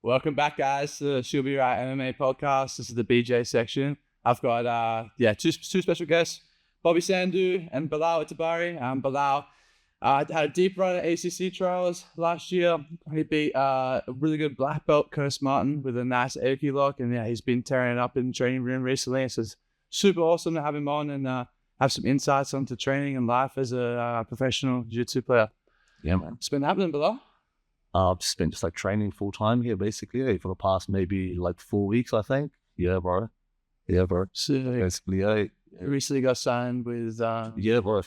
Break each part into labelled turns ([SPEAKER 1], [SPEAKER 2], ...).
[SPEAKER 1] Welcome back, guys, to the She'll Be Right MMA podcast. This is the BJ section. I've got two special guests, Bobby Sandhu and Belal Etiabari. Belal had a deep run at ACC trials last year. He beat a really good black belt, Curtis Martin, with a nice Aoki lock, and yeah, he's been tearing it up in the training room recently. So it's super awesome to have him on and have some insights onto training and life as a professional jiu-jitsu player.
[SPEAKER 2] Yeah, man.
[SPEAKER 1] What's been happening, Belal?
[SPEAKER 2] I've just been training full time here basically for the past maybe 4 weeks, I think. Yeah, bro.
[SPEAKER 1] So
[SPEAKER 2] Basically, yeah.
[SPEAKER 1] you recently got signed with
[SPEAKER 2] Yeah, bro.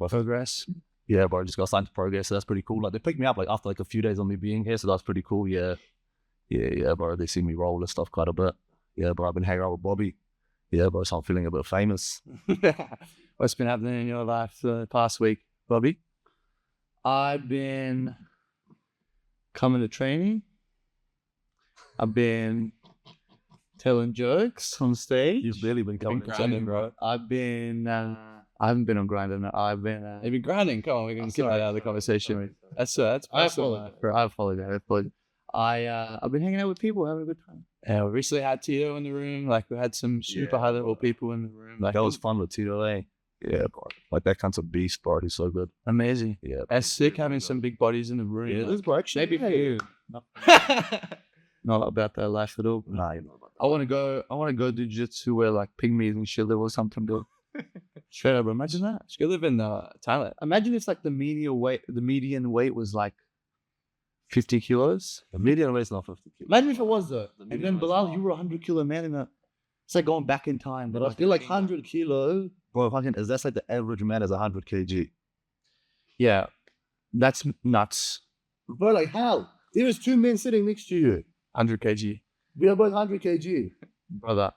[SPEAKER 1] Progress.
[SPEAKER 2] Yeah, bro. Just got signed to Progress, so that's pretty cool. They picked me up after a few days of me being here, so that's pretty cool. Yeah, bro. They see me roll and stuff quite a bit. Yeah, bro. I've been hanging out with Bobby. Yeah, bro. So I'm feeling a bit famous.
[SPEAKER 1] What's been happening in your life the past week, Bobby? I've been coming to training. I've been telling jokes on stage.
[SPEAKER 2] You've really been coming to training, bro.
[SPEAKER 1] I've been. I haven't been on grinding. I've been. You've been grinding. Come on, we can get that out of the conversation. That's
[SPEAKER 2] I
[SPEAKER 1] apologize. I've been hanging out with people, having a good time. Yeah, we recently had Tito in the room. We had some super high level people in the room.
[SPEAKER 2] That was fun with Tito, eh? Yeah, bro. That kind of beast, bro. He's so good.
[SPEAKER 1] Amazing.
[SPEAKER 2] Yeah.
[SPEAKER 1] It's sick having some big bodies in the room.
[SPEAKER 2] Yeah, this bro. Actually,
[SPEAKER 1] maybe for you. Not about that life at all.
[SPEAKER 2] Nah, you know about that.
[SPEAKER 1] I want to go do jiu-jitsu where pygmies and shit or something. Bro. Straight up, bro. Imagine that. You could live in Thailand. Imagine if the median weight was 50 kilos.
[SPEAKER 2] The median weight is not 50 kilos.
[SPEAKER 1] Imagine if it was though. And then Belal, you were 100 kilo man in it's like going back in time. But I feel 100 kilo.
[SPEAKER 2] Bro, that's the average man is 100 kg.
[SPEAKER 1] Yeah, that's nuts.
[SPEAKER 2] Bro, how? There was two men sitting next to you.
[SPEAKER 1] 100 kg.
[SPEAKER 2] We are both 100 kg.
[SPEAKER 1] Brother.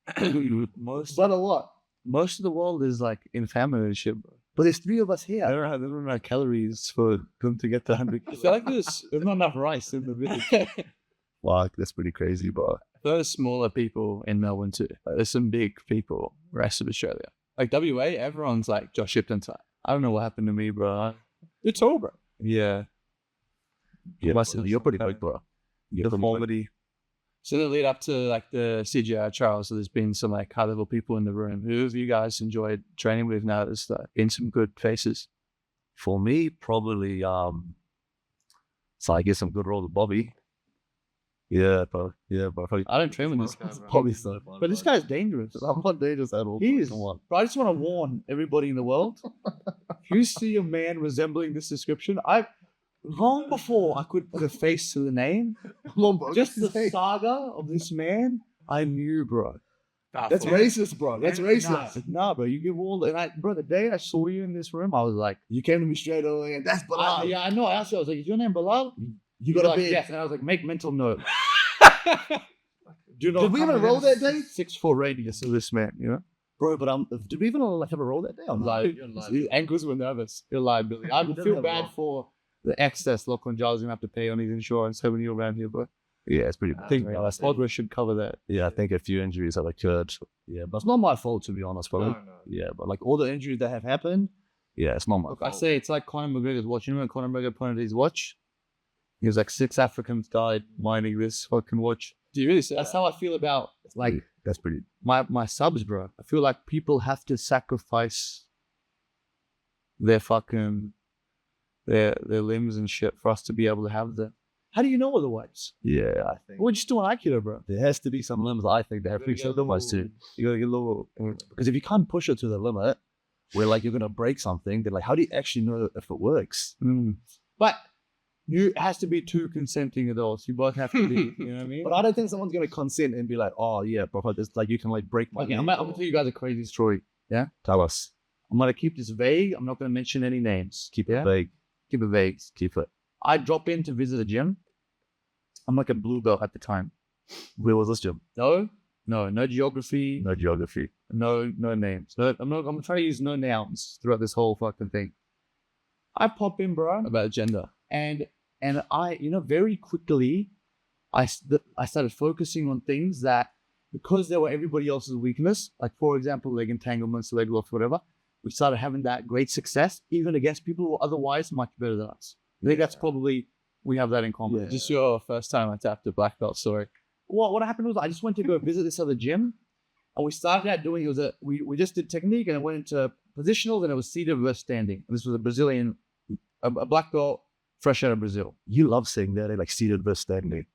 [SPEAKER 2] But a lot.
[SPEAKER 1] Most of the world is in famine and shit, bro.
[SPEAKER 2] But there's three of us here.
[SPEAKER 1] I don't know enough calories for them to get to 100 kg. I feel there's not enough rice in the village.
[SPEAKER 2] Fuck, that's pretty crazy, bro.
[SPEAKER 1] There's smaller people in Melbourne too. There's some big people, rest of Australia. WA, everyone's Josh Shipton type. I don't know what happened to me, bro. You're tall, bro. Yeah.
[SPEAKER 2] You're pretty big, bro. You're the quality.
[SPEAKER 1] So in the lead up to the CJI trials, so there's been some high level people in the room. Who have you guys enjoyed training with now? There's been some good faces.
[SPEAKER 2] For me, probably so I guess some good role with Bobby. Yeah, bro.
[SPEAKER 1] I don't train with this guy, bro.
[SPEAKER 2] Bobby's so fun.
[SPEAKER 1] But this guy's dangerous.
[SPEAKER 2] I'm not dangerous at all.
[SPEAKER 1] He is. Bro, I just want to warn everybody in the world. If you see a man resembling this description, long before I could put a face to the name, just the saga of this man, I knew, bro.
[SPEAKER 2] That's racist, bro. That's racist.
[SPEAKER 1] Nah, bro. You give all bro, the day I saw you in this room, I was like,
[SPEAKER 2] you came to me straight away, and that's Belal.
[SPEAKER 1] Yeah, I know. I asked you, I was like, is your name Belal?
[SPEAKER 2] You got a beard.
[SPEAKER 1] Yes, and I was like, make mental note.
[SPEAKER 2] Did we even roll that day?
[SPEAKER 1] 6'4" radius of this man, you know?
[SPEAKER 2] Bro, but did we even have a roll that day?
[SPEAKER 1] I'm lying. His ankles were nervous. You're lying, Billy. I feel bad for the excess Lachlan Giles going to have to pay on his insurance having you around here, bro.
[SPEAKER 2] Yeah, it's pretty bad.
[SPEAKER 1] I think Podra should cover that.
[SPEAKER 2] Yeah, I think a few injuries have occurred. Yeah, but it's not my fault, to be honest, bro.
[SPEAKER 1] No.
[SPEAKER 2] Yeah, but all the injuries that have happened, yeah, it's not my fault.
[SPEAKER 1] I say it's like Conor McGregor's watch. You know when Conor McGregor pointed at his watch? He was 6 Africans died minding this fucking watch. Do you really say that's how I feel about
[SPEAKER 2] that's pretty
[SPEAKER 1] my subs, bro. I feel like people have to sacrifice their fucking their limbs and shit for us to be able to have them. How do you know otherwise?
[SPEAKER 2] Yeah, I think.
[SPEAKER 1] We're just doing Aikido, bro.
[SPEAKER 2] There has to be some limits. I think they have to show limits too. You gotta get a little, because if you can't push it to the limit, where you're gonna break something, then how do you actually know if it works?
[SPEAKER 1] But it has to be two consenting adults. You both have to be, you know what I mean?
[SPEAKER 2] But I don't think someone's gonna consent and be like, oh yeah, bro, this you can break my.
[SPEAKER 1] Okay, I'm gonna tell you guys a crazy story. Yeah,
[SPEAKER 2] tell us.
[SPEAKER 1] I'm gonna keep this vague. I'm not gonna mention any names.
[SPEAKER 2] Keep it vague.
[SPEAKER 1] Keep it vague.
[SPEAKER 2] Keep it.
[SPEAKER 1] I drop in to visit a gym. I'm a blue belt at the time.
[SPEAKER 2] Where was this gym?
[SPEAKER 1] No geography.
[SPEAKER 2] No geography.
[SPEAKER 1] No names. I'm trying to use no nouns throughout this whole fucking thing. I pop in, bro.
[SPEAKER 2] About gender.
[SPEAKER 1] And I, very quickly, I started focusing on things that, because they were everybody else's weakness, for example, leg entanglements, leg locks, whatever, we started having that great success, even against people who are otherwise much better than us. I think that's probably
[SPEAKER 3] we have that in common.
[SPEAKER 2] Yeah.
[SPEAKER 1] Just your first time I tapped a black belt story.
[SPEAKER 3] What happened was I just went to go visit this other gym, and we started out doing we just did technique, and it went into positionals, and it was seated versus standing. And this was a Brazilian, a black belt, fresh out of Brazil.
[SPEAKER 2] You love saying that, like seated versus standing.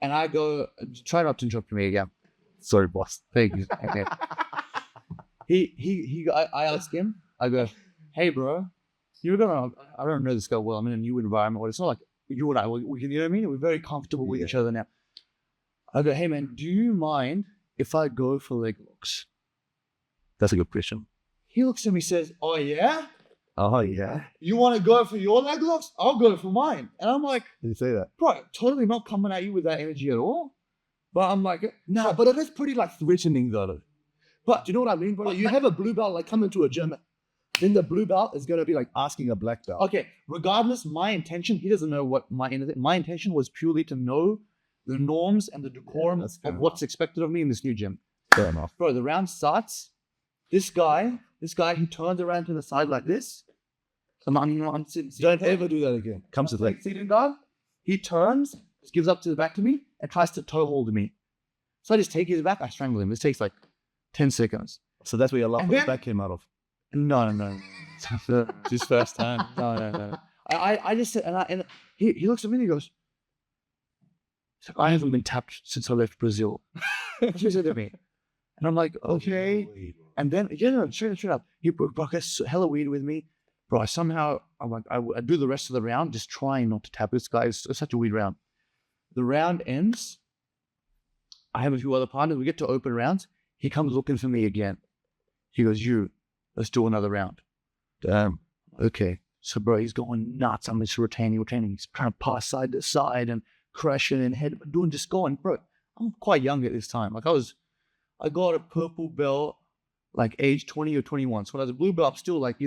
[SPEAKER 3] And I go, try not to interrupt me again.
[SPEAKER 2] Sorry, boss.
[SPEAKER 3] Thank you. I asked him, I go, hey, bro, I don't know this guy well. I'm in a new environment. Well, it's not like you and I, you know what I mean? We're very comfortable with each other now. I go, hey, man, do you mind if I go for leg locks?
[SPEAKER 2] That's a good question.
[SPEAKER 3] He looks at me and says, oh, yeah?
[SPEAKER 2] Oh, yeah.
[SPEAKER 3] You want to go for your leg locks? I'll go for mine. And I'm like,
[SPEAKER 2] Did you say that?
[SPEAKER 3] bro, totally not coming at you with that energy at all. But I'm like,
[SPEAKER 2] No, but it is pretty like threatening though.
[SPEAKER 3] but do you know what I mean, bro?
[SPEAKER 2] Like, you have a blue belt like come into a gym, then the blue belt is gonna be like asking a black belt.
[SPEAKER 3] Okay, regardless, my intention, he doesn't know what my intention was purely to know the norms and the decorum
[SPEAKER 2] that's fair
[SPEAKER 3] of what's expected of me in this new gym.
[SPEAKER 2] Fair enough.
[SPEAKER 3] Bro, the round starts. This guy, he turns around to the side like this. So I'm sitting.
[SPEAKER 2] Don't ever do that again. Comes to like
[SPEAKER 3] Sitting guard. He turns, just gives up to the back to me, and tries to toe hold me. So I just take his back, I strangle him. This takes like 10 seconds.
[SPEAKER 2] so that's where your love
[SPEAKER 3] And
[SPEAKER 2] for the
[SPEAKER 3] then-
[SPEAKER 2] back came out of.
[SPEAKER 3] No.
[SPEAKER 1] It's his first time.
[SPEAKER 3] No. I just said, and he looks at me and he goes, he's like, I haven't been tapped since I left Brazil. That's what he said to me. And I'm like, okay. And then, straight up. He broke hella weed with me. Bro, I'm like, I do the rest of the round just trying not to tap this guy. It's such a weird round. The round ends. I have a few other partners. We get to open rounds. He comes looking for me again. He goes, let's do another round.
[SPEAKER 2] Damn.
[SPEAKER 3] Okay. So, bro, he's going nuts. I'm just retaining. He's trying to pass side to side and crashing and head, just going, bro. I'm quite young at this time. Like I got a purple belt, like age 20 or 21. So when I was a blue belt, I'm still like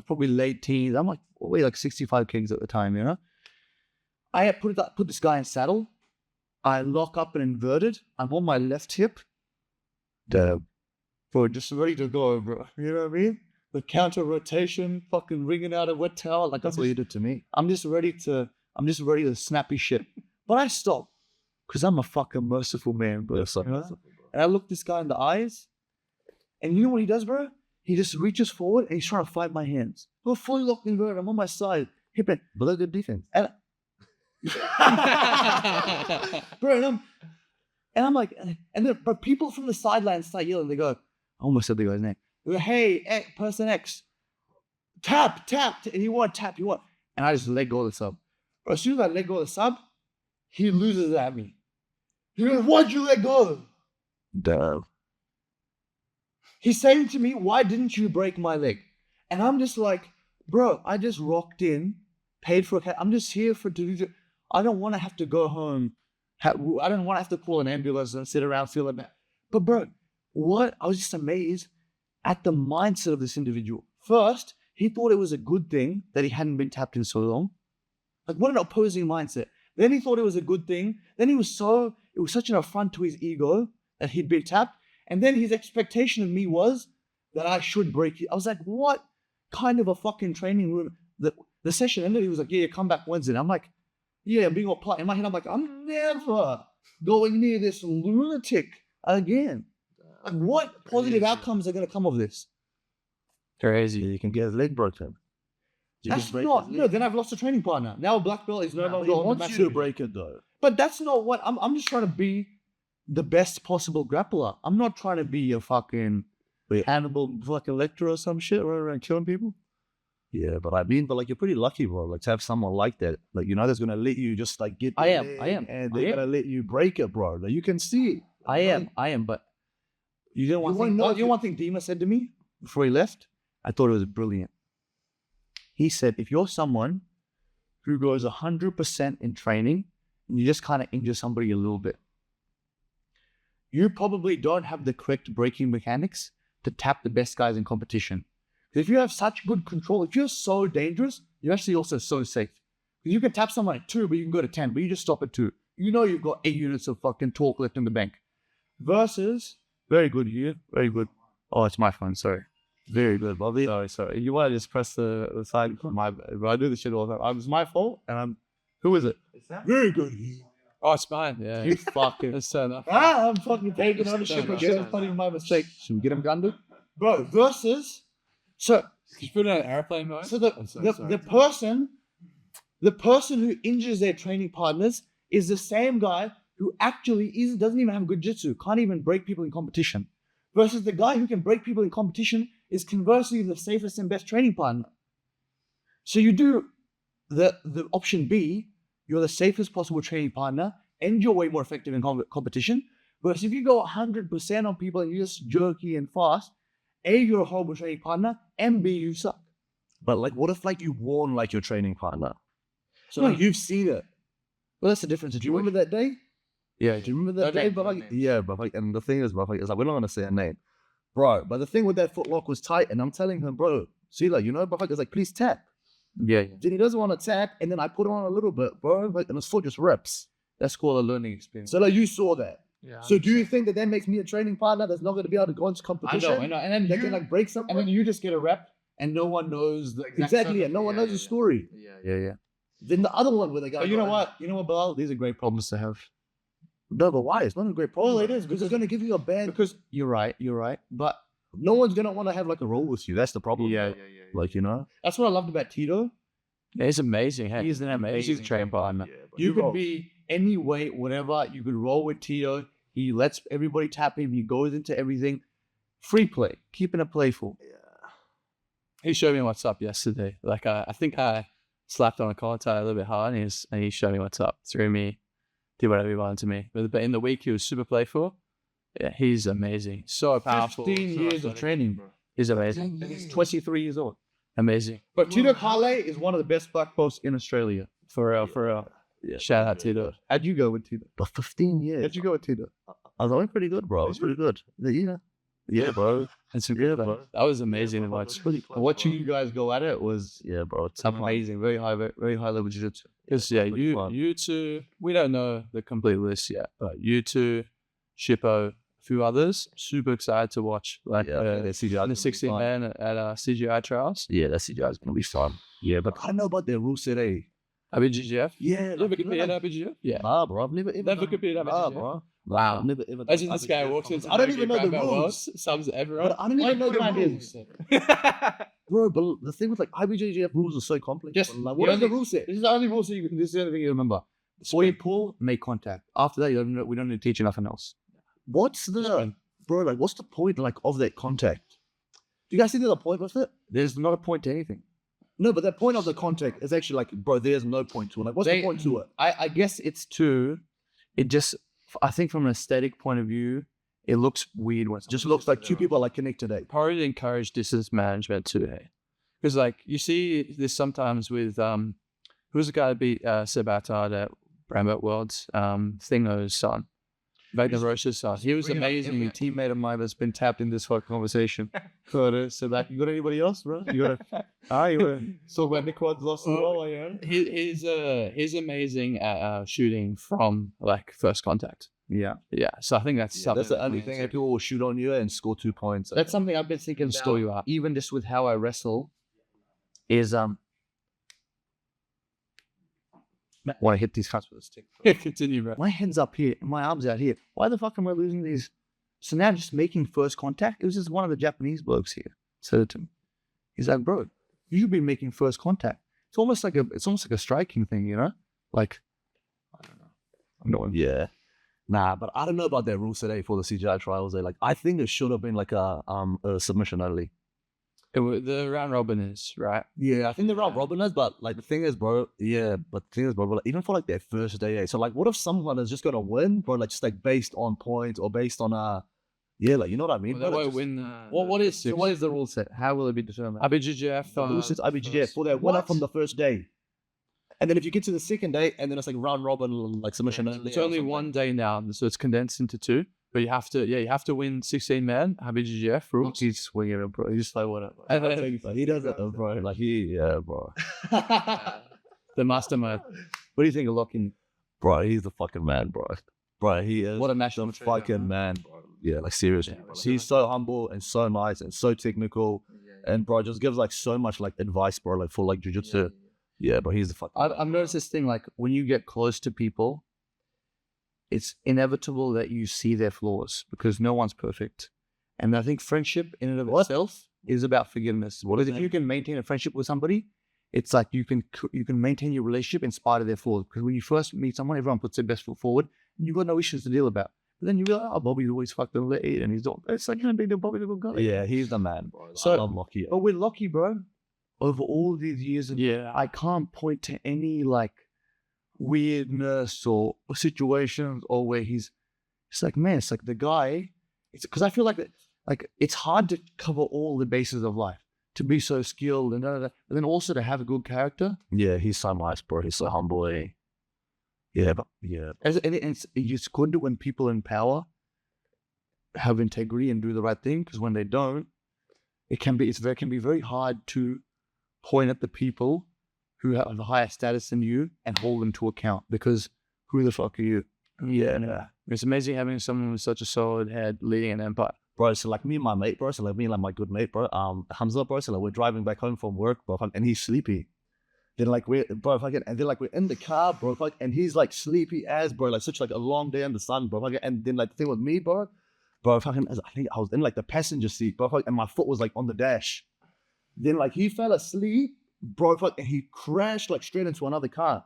[SPEAKER 3] probably late teens. I'm like, weigh like 65 kgs at the time, you know? I had put this guy in saddle. I lock up and inverted. I'm on my left hip.
[SPEAKER 2] Damn.
[SPEAKER 3] Bro, just ready to go, bro. You know what I mean? The counter rotation, fucking wringing out a wet towel. Like
[SPEAKER 2] That's what you did to me.
[SPEAKER 3] I'm just ready to snap his shit. But I stop because I'm a fucking merciful man, bro.
[SPEAKER 2] You're so
[SPEAKER 3] You know?
[SPEAKER 2] merciful, bro.
[SPEAKER 3] And I look this guy in the eyes, and you know what he does, bro? He just reaches forward and he's trying to fight my hands. We're fully locked inverted. I'm on my side, hip and
[SPEAKER 2] But look at defense.
[SPEAKER 3] and bro, and I'm like, and then but people from the sidelines start yelling. They go, I almost said the guy's name. They go, hey, person X, tap, and he won't tap, and I just let go of the sub. Bro, as soon as I let go of the sub, he loses at me. He goes, why'd you let go?
[SPEAKER 2] Damn.
[SPEAKER 3] He's saying to me, why didn't you break my leg? And I'm just like, bro, I just rocked in, paid for a cat. I'm just here I don't want to have to go home. I don't want to have to call an ambulance and sit around feeling bad. But bro, I was just amazed at the mindset of this individual. First, he thought it was a good thing that he hadn't been tapped in so long. Like, what an opposing mindset. Then he thought it was a good thing. Then it was such an affront to his ego that he'd been tapped. And then his expectation of me was that I should break it. I was like, what kind of a fucking training room? The session ended, he was like, yeah, come back Wednesday. And I'm like, yeah, I'm being all polite. In my head, I'm like, I'm never going near this lunatic again. Like, what positive outcomes are going to come of this?
[SPEAKER 1] Crazy.
[SPEAKER 2] You can get his leg broken.
[SPEAKER 3] Then I've lost a training partner. Now a black belt is no longer
[SPEAKER 2] He
[SPEAKER 3] on the
[SPEAKER 2] wants
[SPEAKER 3] match.
[SPEAKER 2] you to break it though.
[SPEAKER 3] But that's not what, I'm just trying to be the best possible grappler. I'm not trying to be a fucking Hannibal fucking Lecter or some shit running around killing people.
[SPEAKER 2] Yeah, but like you're pretty lucky, bro. Like to have someone like that, like that's gonna let you just like get.
[SPEAKER 3] I am,
[SPEAKER 2] and they're gonna let you break it, bro. Like you can see.
[SPEAKER 3] I am, but you know one thing Dima said to me before he left? I thought it was brilliant. He said, if you're someone who goes 100% in training and you just kind of injure somebody a little bit, you probably don't have the correct braking mechanics to tap the best guys in competition. If you have such good control, if you're so dangerous, you're actually also so safe. Because you can tap someone at 2, but you can go to 10, but you just stop at 2. You know you've got 8 units of fucking torque left in the bank. Versus, very good here, very good. Oh, it's my phone, sorry. Very good, Bobby.
[SPEAKER 1] Sorry. You want to just press the side? I do this shit all the time. It's my fault, and
[SPEAKER 2] Who is it?
[SPEAKER 3] Very good.
[SPEAKER 1] Oh, it's mine. Yeah.
[SPEAKER 2] You fucking.
[SPEAKER 1] Let's turn up.
[SPEAKER 3] I'm fucking taking ownership
[SPEAKER 1] no,
[SPEAKER 3] of shit.
[SPEAKER 1] no,
[SPEAKER 3] It's not even my mistake.
[SPEAKER 2] Should we get him Gundu?
[SPEAKER 3] Bro, versus... So,
[SPEAKER 1] Can you put it on airplane mode?
[SPEAKER 3] so the person who injures their training partners is the same guy who actually doesn't even have good jiu-jitsu, can't even break people in competition. Versus the guy who can break people in competition is conversely the safest and best training partner. So you do the option B, you're the safest possible training partner and you're way more effective in competition. Versus if you go 100% on people and you're just jerky and fast, A, you're a horrible training partner, and B, you suck.
[SPEAKER 2] But like, what if like you warn like your training partner?
[SPEAKER 3] So like, you've seen it. Well, that's the difference. Do you remember that day?
[SPEAKER 2] Yeah, do you remember that
[SPEAKER 1] No
[SPEAKER 2] day?
[SPEAKER 1] names,
[SPEAKER 2] But
[SPEAKER 1] no
[SPEAKER 2] like,
[SPEAKER 1] names.
[SPEAKER 2] yeah, but like, and the thing is, bro, like, it's like we're not gonna say a name, bro. But the thing with that footlock was tight, and I'm telling him, bro, see, like, you know, but like, it's like, please tap.
[SPEAKER 1] Yeah.
[SPEAKER 2] Then he doesn't want to tap, and then I put on a little bit, bro, like, and his foot just rips.
[SPEAKER 1] That's called a learning experience.
[SPEAKER 3] So like, you saw that.
[SPEAKER 1] Yeah.
[SPEAKER 3] So do you think that makes me a training partner that's not going to be able to go into
[SPEAKER 1] I
[SPEAKER 3] competition?
[SPEAKER 1] know. And then
[SPEAKER 3] That
[SPEAKER 1] you,
[SPEAKER 3] can like break something?
[SPEAKER 1] and then you just get a rep, and no one knows the
[SPEAKER 3] Exactly, and no one knows the story.
[SPEAKER 1] Yeah.
[SPEAKER 3] Then the other one where they go,
[SPEAKER 1] But you know what? You know what, Belal? These are great problems to have.
[SPEAKER 2] No, but why? It's not a great problem.
[SPEAKER 3] Well, it is because it's going to give you a bad.
[SPEAKER 1] Because you're right. But
[SPEAKER 2] no one's gonna want to have like a roll with you. That's the problem.
[SPEAKER 1] yeah.
[SPEAKER 2] Like, you know,
[SPEAKER 3] That's what I loved about Tito.
[SPEAKER 1] Yeah, he's amazing. Hey,
[SPEAKER 3] He's an amazing
[SPEAKER 1] He's a train partner.
[SPEAKER 3] You could be any weight, whatever. You could roll with Tito. He lets everybody tap him. He goes into everything. Free play, keeping it playful.
[SPEAKER 1] He showed me what's up yesterday. Like I think I slapped on a collar tie a little bit hard, and he showed me what's up. Threw me, did whatever he wanted to me. But in the week, he was super playful. Yeah, he's amazing. So powerful.
[SPEAKER 3] 15
[SPEAKER 1] so
[SPEAKER 3] years of
[SPEAKER 1] athletic.
[SPEAKER 3] training, bro.
[SPEAKER 1] He's amazing.
[SPEAKER 3] And he's 23 years old.
[SPEAKER 1] Amazing.
[SPEAKER 3] But Tito Kale is one of the best black belts in Australia.
[SPEAKER 1] For real.
[SPEAKER 2] Yeah,
[SPEAKER 1] Shout out to the.
[SPEAKER 3] How'd you go with Tito?
[SPEAKER 2] But 15 years.
[SPEAKER 3] How'd you go with Tito?
[SPEAKER 2] I was going pretty good, bro. It was pretty good. Yeah, bro.
[SPEAKER 1] It's a good one. That was amazing to watch.
[SPEAKER 3] Watching you guys go at it was
[SPEAKER 2] Yeah, bro. It's
[SPEAKER 3] amazing. Very high level jiu-jitsu.
[SPEAKER 1] Because yeah,
[SPEAKER 2] Pretty fun.
[SPEAKER 1] you two, we don't know the complete list yet, but you two, Shippo, a few others, super excited to watch. Like
[SPEAKER 2] the CJI
[SPEAKER 1] the 16 man at CGI trials.
[SPEAKER 2] Yeah, that CJI is gonna be fun. Yeah, but I don't know about their rule set, eh?
[SPEAKER 1] IBGF.
[SPEAKER 2] Yeah,
[SPEAKER 1] Never competed at IBGF. Yeah.
[SPEAKER 2] Nah, bro. I've never ever
[SPEAKER 1] Never competed at
[SPEAKER 2] Nah,
[SPEAKER 1] IBGF.
[SPEAKER 2] bro.
[SPEAKER 1] Wow.
[SPEAKER 2] I've never ever.
[SPEAKER 1] Imagine this guy walks into.
[SPEAKER 3] I don't even know the
[SPEAKER 1] Brown Belt
[SPEAKER 3] rules.
[SPEAKER 1] Worlds, subs everyone.
[SPEAKER 2] But I don't even know the rules,
[SPEAKER 1] rules.
[SPEAKER 2] bro. But the thing with like IBJJF rules are so complex.
[SPEAKER 3] Just
[SPEAKER 2] like,
[SPEAKER 3] what
[SPEAKER 2] what
[SPEAKER 3] is
[SPEAKER 2] is
[SPEAKER 3] the
[SPEAKER 2] the
[SPEAKER 3] rule set? This is the only rule set. This is the only thing you remember. Before you pull, make contact. After that, we don't need to teach you nothing else.
[SPEAKER 2] what's the bro? Like, what's the point like of that contact?
[SPEAKER 3] Do you guys think there's a point with it? There's not a point to anything.
[SPEAKER 2] No, but the point of the contact is actually like, bro, there's no point to it. Like, what's the point to it?
[SPEAKER 3] I guess it's it just, I think from an aesthetic point of view, it looks weird when
[SPEAKER 2] It just looks like two people are like connected. Eh?
[SPEAKER 1] Probably encourage distance management too, hey? Because like you see this sometimes with who's the guy that beat Sabatar at Brown Belt Worlds? Thingo's son. Wagner Roche's son. He was amazing. A teammate of mine that's been tapped in this whole conversation. So like, you got anybody else, bro? You got you want to talk about Nick Quad's lost as well, yeah? He's amazing at shooting from like first contact.
[SPEAKER 3] Yeah.
[SPEAKER 1] Yeah. So I think that's something.
[SPEAKER 2] That's the only thing. That people will shoot on you and score 2 points.
[SPEAKER 3] That's something I've been thinking
[SPEAKER 1] Can store you up.
[SPEAKER 3] even just with how I wrestle, is want to hit these cuts with a stick.
[SPEAKER 1] Continue, bro.
[SPEAKER 3] My hand's up here, and my arms out here. Why the fuck am I losing these? So now just making first contact. It was just one of the Japanese blokes here said it to me. He's like, bro, you should be making first contact. It's almost like a striking thing, you know? Like, I don't know. I'm not.
[SPEAKER 2] Yeah. Nah, but I don't know about that rule today for the CJI trials. Like, I think it should have been like a submission only.
[SPEAKER 1] The round robin is right.
[SPEAKER 2] Yeah, I think they're round robin is, but like the thing is, bro. Yeah, but the thing is, bro. Like, even for like their first day, so like, what if someone is just gonna win, bro? Like, just like based on points or based on yeah, like you know what I mean?
[SPEAKER 1] Well, they
[SPEAKER 2] bro? Like,
[SPEAKER 1] won't
[SPEAKER 2] just-
[SPEAKER 1] win.
[SPEAKER 3] What is the rule set? How will it be determined?
[SPEAKER 1] IBGF.
[SPEAKER 2] Who says IBGF for their winner from the first day? And then if you get to the second day, and then it's like round robin, like submission only.
[SPEAKER 1] It's
[SPEAKER 2] or
[SPEAKER 1] only
[SPEAKER 2] something.
[SPEAKER 1] one day now, so it's condensed into two. But you have to win 16 man IBGF rules.
[SPEAKER 3] He's swinging it, bro. He's like, whatever.
[SPEAKER 1] And then
[SPEAKER 2] Like, he does it, though, bro. Like bro.
[SPEAKER 1] the mastermind.
[SPEAKER 3] What do you think of Locking?
[SPEAKER 2] Bro, he's the fucking man, bro. Bro, he is
[SPEAKER 3] What a national
[SPEAKER 2] the fucking man, bro. Yeah, like seriously.
[SPEAKER 1] Yeah,
[SPEAKER 2] bro. He's so humble and so nice and so technical. And bro, just gives like so much like advice, bro, like for like jiu-jitsu. Yeah, but he's the fuck.
[SPEAKER 3] I've noticed this thing, like when you get close to people, it's inevitable that you see their flaws because no one's perfect. And I think friendship in and of itself is about forgiveness. Because if you can maintain a friendship with somebody, it's like you can maintain your relationship in spite of their flaws. Because when you first meet someone, everyone puts their best foot forward, and you've got no issues to deal about. But then you realize, oh, Bobby's always fucking late, and he's not. It's like, big deal, Bobby's a good guy.
[SPEAKER 2] Yeah, he's the man, bro.
[SPEAKER 3] So-
[SPEAKER 2] I love Lockie.
[SPEAKER 3] But with Lockie, bro, over all these years,
[SPEAKER 1] Yeah.
[SPEAKER 3] I can't point to any like weirdness or situations or where it's like, man, it's like the guy. It's because I feel like it's hard to cover all the bases of life, to be so skilled and but then also to have a good character.
[SPEAKER 2] Yeah, he's so nice, bro. He's so humble. Yeah, but yeah.
[SPEAKER 3] And it's good when people in power have integrity and do the right thing, because when they don't, it can be very hard to point at the people who have a higher status than you and hold them to account, because who the fuck are you?
[SPEAKER 1] Yeah. It's amazing having someone with such a solid head leading an empire.
[SPEAKER 2] Bro, so like me and my mate, bro, so like me and like my good mate, bro, Hamza, bro, so like we're driving back home from work, bro, and he's sleepy. Then like we're in the car, bro, and he's like sleepy as, bro, like such like a long day in the sun, bro, and then like the thing with me, bro, I think I was in like the passenger seat, bro, and my foot was like on the dash. Then like he fell asleep, bro, and he crashed like straight into another car.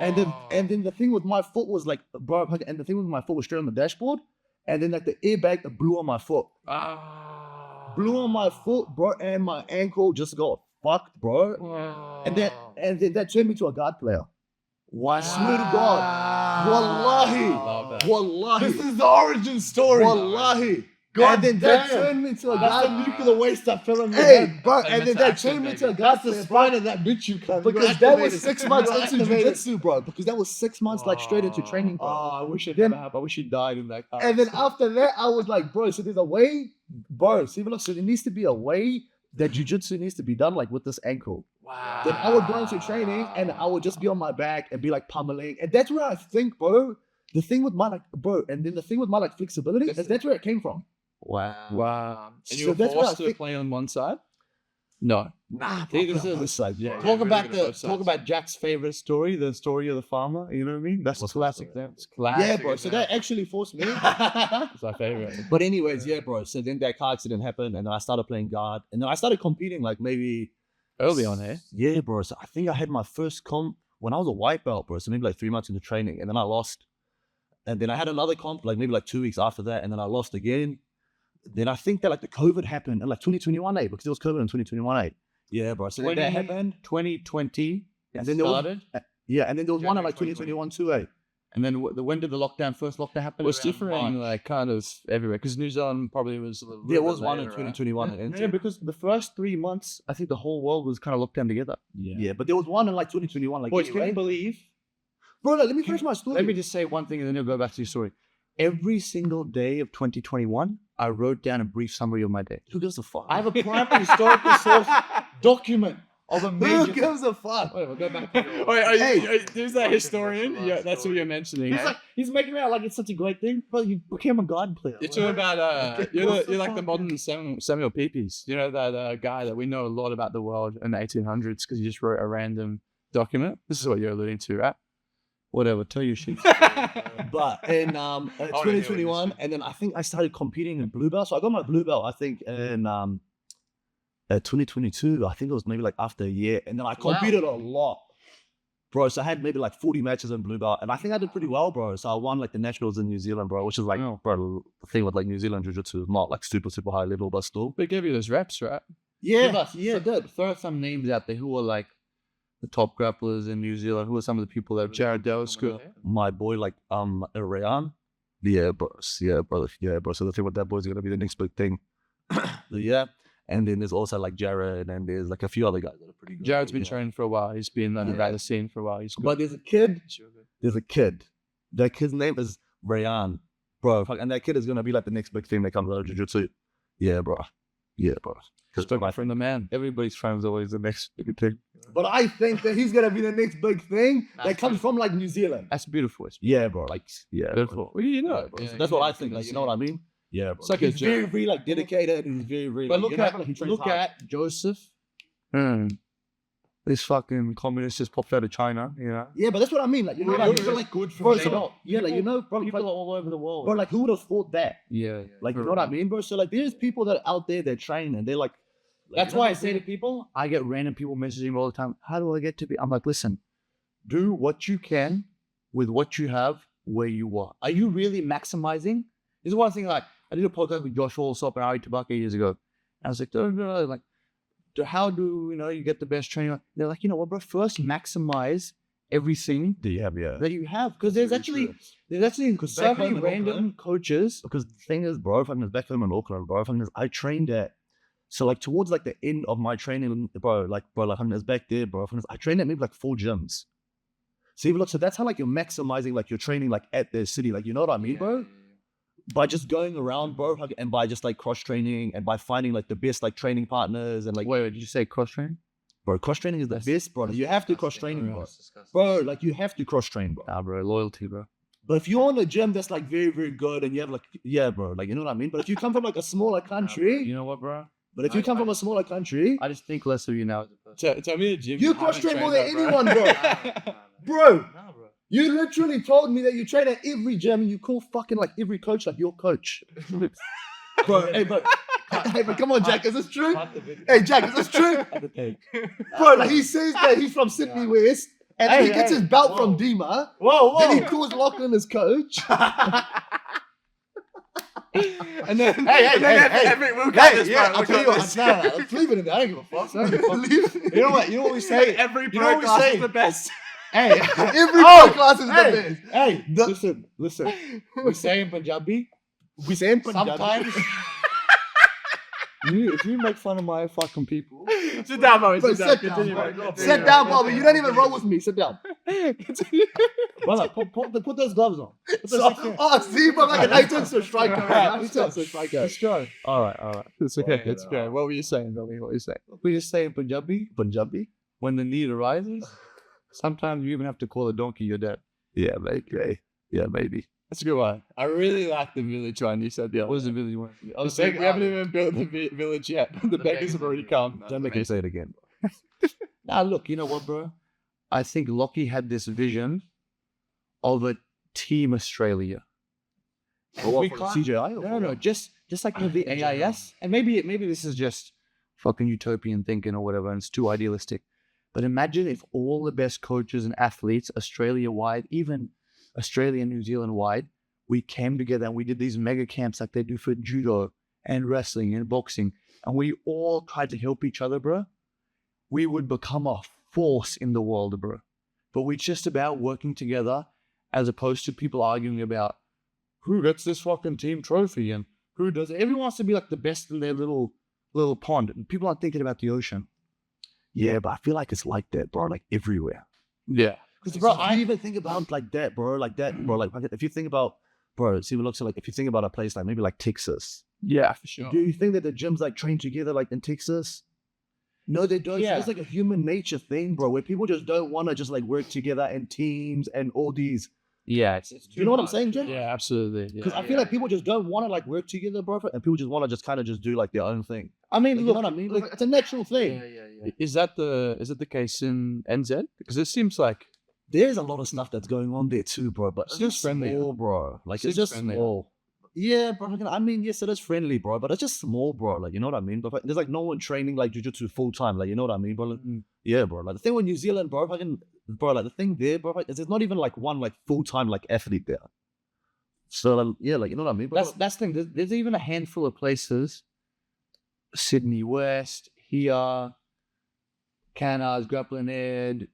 [SPEAKER 2] And then the thing with my foot was like, bro, and the thing with my foot was straight on the dashboard, and then like the airbag blew on my foot. Blew on my foot, bro, and my ankle just got fucked, bro. And then that turned me to a guard player.
[SPEAKER 1] Wow.
[SPEAKER 3] Swear to God. Wallahi.
[SPEAKER 1] Love that.
[SPEAKER 3] Wallahi.
[SPEAKER 4] This is the origin story.
[SPEAKER 3] Wallahi.
[SPEAKER 4] God
[SPEAKER 3] and then that
[SPEAKER 4] damn.
[SPEAKER 3] turned me to a
[SPEAKER 4] That's
[SPEAKER 3] guard.
[SPEAKER 4] the nuclear waste that fell on your
[SPEAKER 3] Hey,
[SPEAKER 4] head.
[SPEAKER 3] bro,
[SPEAKER 1] That's
[SPEAKER 3] and then
[SPEAKER 1] like
[SPEAKER 3] that
[SPEAKER 1] action,
[SPEAKER 3] turned me
[SPEAKER 1] baby.
[SPEAKER 3] to a guard
[SPEAKER 4] That's the
[SPEAKER 3] player,
[SPEAKER 4] spine of that bitch you cut.
[SPEAKER 3] because that was 6 months into jiu-jitsu, bro. Because that was 6 months like straight into training, bro.
[SPEAKER 1] Oh, I wish it
[SPEAKER 3] Then-
[SPEAKER 1] never happened. I wish he died in that car.
[SPEAKER 3] And then after that, I was like, bro, so there's a way, bro. So there needs to be a way that jiu-jitsu needs to be done like with this ankle.
[SPEAKER 1] Wow.
[SPEAKER 3] Then I would go into training and I would just be on my back and be like pummeling. And that's where I think, bro, the thing with my like flexibility is that's where it came from.
[SPEAKER 2] Wow.
[SPEAKER 1] Wow. And you
[SPEAKER 3] So
[SPEAKER 1] were
[SPEAKER 3] that's what I
[SPEAKER 1] forced to
[SPEAKER 3] think-
[SPEAKER 1] play on one side? No.
[SPEAKER 3] Nah,
[SPEAKER 1] This side, yeah.
[SPEAKER 3] Talk about
[SPEAKER 1] really good
[SPEAKER 3] talk about Jack's favorite story, the story of the farmer. You know what I mean? That's
[SPEAKER 2] What's
[SPEAKER 3] a classic.
[SPEAKER 2] the story?
[SPEAKER 3] Example.
[SPEAKER 1] Classic
[SPEAKER 3] Yeah, bro. So that
[SPEAKER 1] example.
[SPEAKER 3] actually forced me.
[SPEAKER 1] It's my favorite.
[SPEAKER 2] But anyways, yeah, bro. So then that car accident happened, and then I started playing guard, and then I started competing like maybe
[SPEAKER 1] Early on, eh?
[SPEAKER 2] Yeah, bro. So I think I had my first comp when I was a white belt, bro. So maybe like 3 months into training, and then I lost. And then I had another comp like maybe like 2 weeks after that, and then I lost again. Then I think that like the COVID happened in like 2021, because there was COVID in 2021, Yeah, bro. So then that happened.
[SPEAKER 1] 2020.
[SPEAKER 3] And then there was,
[SPEAKER 1] started.
[SPEAKER 3] yeah, and then there was one in like
[SPEAKER 1] January
[SPEAKER 3] 2021 too, And then when did the first lockdown happen?
[SPEAKER 1] It was
[SPEAKER 3] Around
[SPEAKER 1] differing,
[SPEAKER 3] March.
[SPEAKER 1] like kind of everywhere because New Zealand probably was a little.
[SPEAKER 2] There
[SPEAKER 1] bit
[SPEAKER 2] was one in
[SPEAKER 1] later, right?
[SPEAKER 2] 2021.
[SPEAKER 3] Yeah, because the first 3 months, I think the whole world was kind of locked down together.
[SPEAKER 2] Yeah, but there was one in like 2021. Like,
[SPEAKER 3] Boys, can you believe? Bro, let me finish my story. Let me just say one thing and then you'll go back to your story. Every single day of 2021, I wrote down a brief summary of my day.
[SPEAKER 2] who gives a fuck?
[SPEAKER 3] I have a primary historical source document of a major.
[SPEAKER 2] Who gives a fuck?
[SPEAKER 3] Whatever, go back. To
[SPEAKER 1] Wait,
[SPEAKER 3] Hey.
[SPEAKER 1] who's that historian? Yeah, that's who you're mentioning.
[SPEAKER 3] He's
[SPEAKER 1] eh?
[SPEAKER 3] like, he's making it out like it's such a great thing, but you became a God player.
[SPEAKER 1] You're talking about
[SPEAKER 3] What's the
[SPEAKER 1] you're like the
[SPEAKER 3] fuck?
[SPEAKER 1] modern Samuel Pepys. You know that guy that we know a lot about the world in the 1800s because he just wrote a random document. This is what you're alluding to, right?
[SPEAKER 3] Whatever, tell your shit.
[SPEAKER 2] But in 2021, and then I think I started competing in blue belt. So I got my blue belt, I think, in 2022. I think it was maybe like after a year. And then I competed a lot. Bro, so I had maybe like 40 matches in blue belt. And I think I did pretty well, bro. So I won like the nationals in New Zealand, bro, which is like, bro, the thing with like New Zealand jiu-jitsu is not like super, super high level, but still.
[SPEAKER 1] They gave you those reps, right?
[SPEAKER 3] Yeah, good. Throw some names out there who are like the top grapplers in New Zealand. Who are some of the people that
[SPEAKER 1] Jared Dell's school.
[SPEAKER 2] My boy, like, Rayan. Yeah, bro. So the thing with that boy is going to be the next big thing. Yeah. And then there's also like Jared, and there's like a few other guys that are pretty good.
[SPEAKER 1] Jared's been training for a while. He's been around the scene for a while. He's good.
[SPEAKER 2] But there's a kid.
[SPEAKER 1] He's real good.
[SPEAKER 2] There's a kid. That kid's name is Rayan. Bro, and that kid is going to be like the next big thing that comes out of jiu-jitsu. Yeah, bro. Yeah, bro.
[SPEAKER 1] Spoken from the man.
[SPEAKER 2] Everybody's friend's always the next big thing.
[SPEAKER 3] But I think that he's gonna be the next big thing that comes from like New Zealand.
[SPEAKER 1] That's beautiful. It's
[SPEAKER 2] Yeah, bro. Like, yeah.
[SPEAKER 1] beautiful. Well, you know,
[SPEAKER 2] Bro.
[SPEAKER 1] yeah,
[SPEAKER 2] So that's what I think. Like, you know what I mean? Yeah, bro.
[SPEAKER 1] It's like a
[SPEAKER 3] He's very,
[SPEAKER 1] joke.
[SPEAKER 3] very like dedicated and he's very, very.
[SPEAKER 1] But
[SPEAKER 3] like,
[SPEAKER 1] look
[SPEAKER 3] you know,
[SPEAKER 1] at
[SPEAKER 3] like, he trains hard.
[SPEAKER 1] Joseph. Hmm.
[SPEAKER 2] this fucking communist just popped out of China, you know?
[SPEAKER 3] Yeah, but that's what I mean. Like, you know what I mean?
[SPEAKER 4] Really good for
[SPEAKER 3] Bro,
[SPEAKER 4] me.
[SPEAKER 3] so, yeah, like, you know, bro,
[SPEAKER 2] People
[SPEAKER 3] like,
[SPEAKER 2] are all over the world.
[SPEAKER 3] bro, like, who would have thought that?
[SPEAKER 2] Yeah.
[SPEAKER 3] Like, you know what I mean, bro? So, like, there's people that are out there that train and they're like, that's
[SPEAKER 2] you know
[SPEAKER 3] why I
[SPEAKER 2] what
[SPEAKER 3] say
[SPEAKER 2] I
[SPEAKER 3] to
[SPEAKER 2] mean?
[SPEAKER 3] people, I get random people messaging me all the time. How do I get to be? I'm like, listen, do what you can with what you have where you are. Are you really maximizing? This is one thing, like, I did a podcast with Josh Allsop and Ari Tabaka years ago. And I was like, no, like, how do you get the best training? They're like, you know what, bro? First, maximize everything
[SPEAKER 2] Do you have, yeah.
[SPEAKER 3] that you have, because there's actually so
[SPEAKER 4] back
[SPEAKER 3] many
[SPEAKER 4] home in
[SPEAKER 3] random
[SPEAKER 4] Auckland-
[SPEAKER 3] coaches. Because the thing is, bro, fucking back home in Auckland, bro, fucking I trained at. So like towards like the end of my training, bro, like I was back there, bro. I trained at maybe like 4 gyms. So even look, so that's how like you're maximizing like your training like at the city, like you know what I mean, bro? By just going around, bro, and by just like cross training and by finding like the best like training partners and like
[SPEAKER 2] Wait, did you say cross training?
[SPEAKER 3] bro, cross training is the best, bro. You have to cross training, bro. Like you have to cross train, bro.
[SPEAKER 2] Nah, bro, loyalty, bro.
[SPEAKER 3] But if you're in a gym that's like very, very good and you have like, yeah, bro, like you know what I mean. But if you come from like a smaller country,
[SPEAKER 2] You know what, bro?
[SPEAKER 3] but if you come from a smaller country,
[SPEAKER 2] I just think less of you now as a person.
[SPEAKER 1] Tell me the gym.
[SPEAKER 3] you cross train more than anyone, bro. Bro,
[SPEAKER 2] Nah, bro.
[SPEAKER 3] you literally told me that you train at every gym and you call fucking like every coach like your coach. Bro, hey, but come on, Jack, is this true? Hey, Jack, is this true? Bro, like he says that he's from Sydney West and
[SPEAKER 4] Hey,
[SPEAKER 3] he gets
[SPEAKER 4] hey,
[SPEAKER 3] his belt
[SPEAKER 4] whoa.
[SPEAKER 3] from Dima.
[SPEAKER 4] Whoa,
[SPEAKER 3] Then he calls Lachlan his coach.
[SPEAKER 1] And then,
[SPEAKER 4] Hey, we'll
[SPEAKER 3] Hey,
[SPEAKER 4] this,
[SPEAKER 3] yeah,
[SPEAKER 4] bro.
[SPEAKER 3] I'll tell you what, nah, let's leave it in there. I don't give a fuck. You know what? You know what we say?
[SPEAKER 1] every
[SPEAKER 3] You know what we
[SPEAKER 1] pro class
[SPEAKER 3] say?
[SPEAKER 1] is the best.
[SPEAKER 3] Hey, every class is the best.
[SPEAKER 4] Hey,
[SPEAKER 3] Listen. We say in Punjabi. We say in Punjabi.
[SPEAKER 4] sometimes.
[SPEAKER 3] If you make fun of my fucking people,
[SPEAKER 1] Sit down, Bobby.
[SPEAKER 3] bro,
[SPEAKER 1] Sit down.
[SPEAKER 3] sit down,
[SPEAKER 1] Continue,
[SPEAKER 3] bro.
[SPEAKER 1] bro.
[SPEAKER 3] Sit down, Bobby. You don't even roll with me. Sit down. Brother, put those gloves on. See, bro, like an 8 striker.
[SPEAKER 1] Let's go.
[SPEAKER 3] All right.
[SPEAKER 1] It's okay. It's okay. What were you saying, Bobby? What were you saying?
[SPEAKER 3] We just say in Punjabi, when the need arises, sometimes you even have to call a donkey your dad.
[SPEAKER 2] Yeah, maybe. Yeah, maybe.
[SPEAKER 1] That's a good one. I really like the village one you said the other.
[SPEAKER 3] What was the village one?
[SPEAKER 1] I was saying we haven't even built the village yet. The beggars have already come.
[SPEAKER 3] Don't make me say it again. Now, look, you know what, bro? I think Lockie had this vision of a Team Australia.
[SPEAKER 2] What,
[SPEAKER 3] for
[SPEAKER 2] for
[SPEAKER 3] the
[SPEAKER 2] CJI?
[SPEAKER 3] No, just like the AIS. And maybe this is just fucking utopian thinking or whatever, and it's too idealistic. But imagine if all the best coaches and athletes, Australia-wide, even Australia and New Zealand-wide, we came together and we did these mega camps like they do for judo and wrestling and boxing, and we all tried to help each other, bro. We would become a force in the world, bro. But we're just about working together as opposed to people arguing about who gets this fucking team trophy and who does it. Everyone wants to be like the best in their little pond. And people aren't thinking about the ocean.
[SPEAKER 2] Yeah, but I feel like it's like that, bro. Like everywhere.
[SPEAKER 1] Yeah.
[SPEAKER 3] Because, bro, I even think about like that, bro. Like, if you think about, bro, see what looks like, if you think about a place like maybe like Texas.
[SPEAKER 1] Yeah, for sure.
[SPEAKER 3] Do you think that the gyms like train together like in Texas? No, they don't.
[SPEAKER 1] Yeah.
[SPEAKER 3] It's like a human nature thing, bro, where people just don't want to just like work together in teams and all these.
[SPEAKER 2] Yeah, it's
[SPEAKER 3] Do you know what I'm saying, Jay?
[SPEAKER 1] Yeah, absolutely.
[SPEAKER 3] Because
[SPEAKER 1] Yeah.
[SPEAKER 3] I feel like people just don't want to like work together, bro, and people just want to just kind of just do like their own thing.
[SPEAKER 1] I mean,
[SPEAKER 3] Like,
[SPEAKER 1] look,
[SPEAKER 3] you know what I mean? Like, it's a natural thing.
[SPEAKER 1] is that the case in NZ? Because it seems like
[SPEAKER 3] There's a lot of stuff that's going on there too, bro. But it's
[SPEAKER 1] Seems
[SPEAKER 3] just
[SPEAKER 1] friendly.
[SPEAKER 3] small, bro. Like
[SPEAKER 1] Seems
[SPEAKER 3] it's just
[SPEAKER 1] friendly.
[SPEAKER 3] small. Yeah, bro. I mean, yes, it is friendly, bro. But it's just small, bro. Like you know what I mean? But there's like no one training like jiu-jitsu full time. Like you know what I mean, bro? Like, yeah, bro. Like the thing with New Zealand, bro. Like the thing there, bro. Is there's not even like one like full time like athlete there. So like, yeah, like you know what I mean. But that's the thing. There's even a handful of places. Sydney West, here, Canars, Grappling Ed.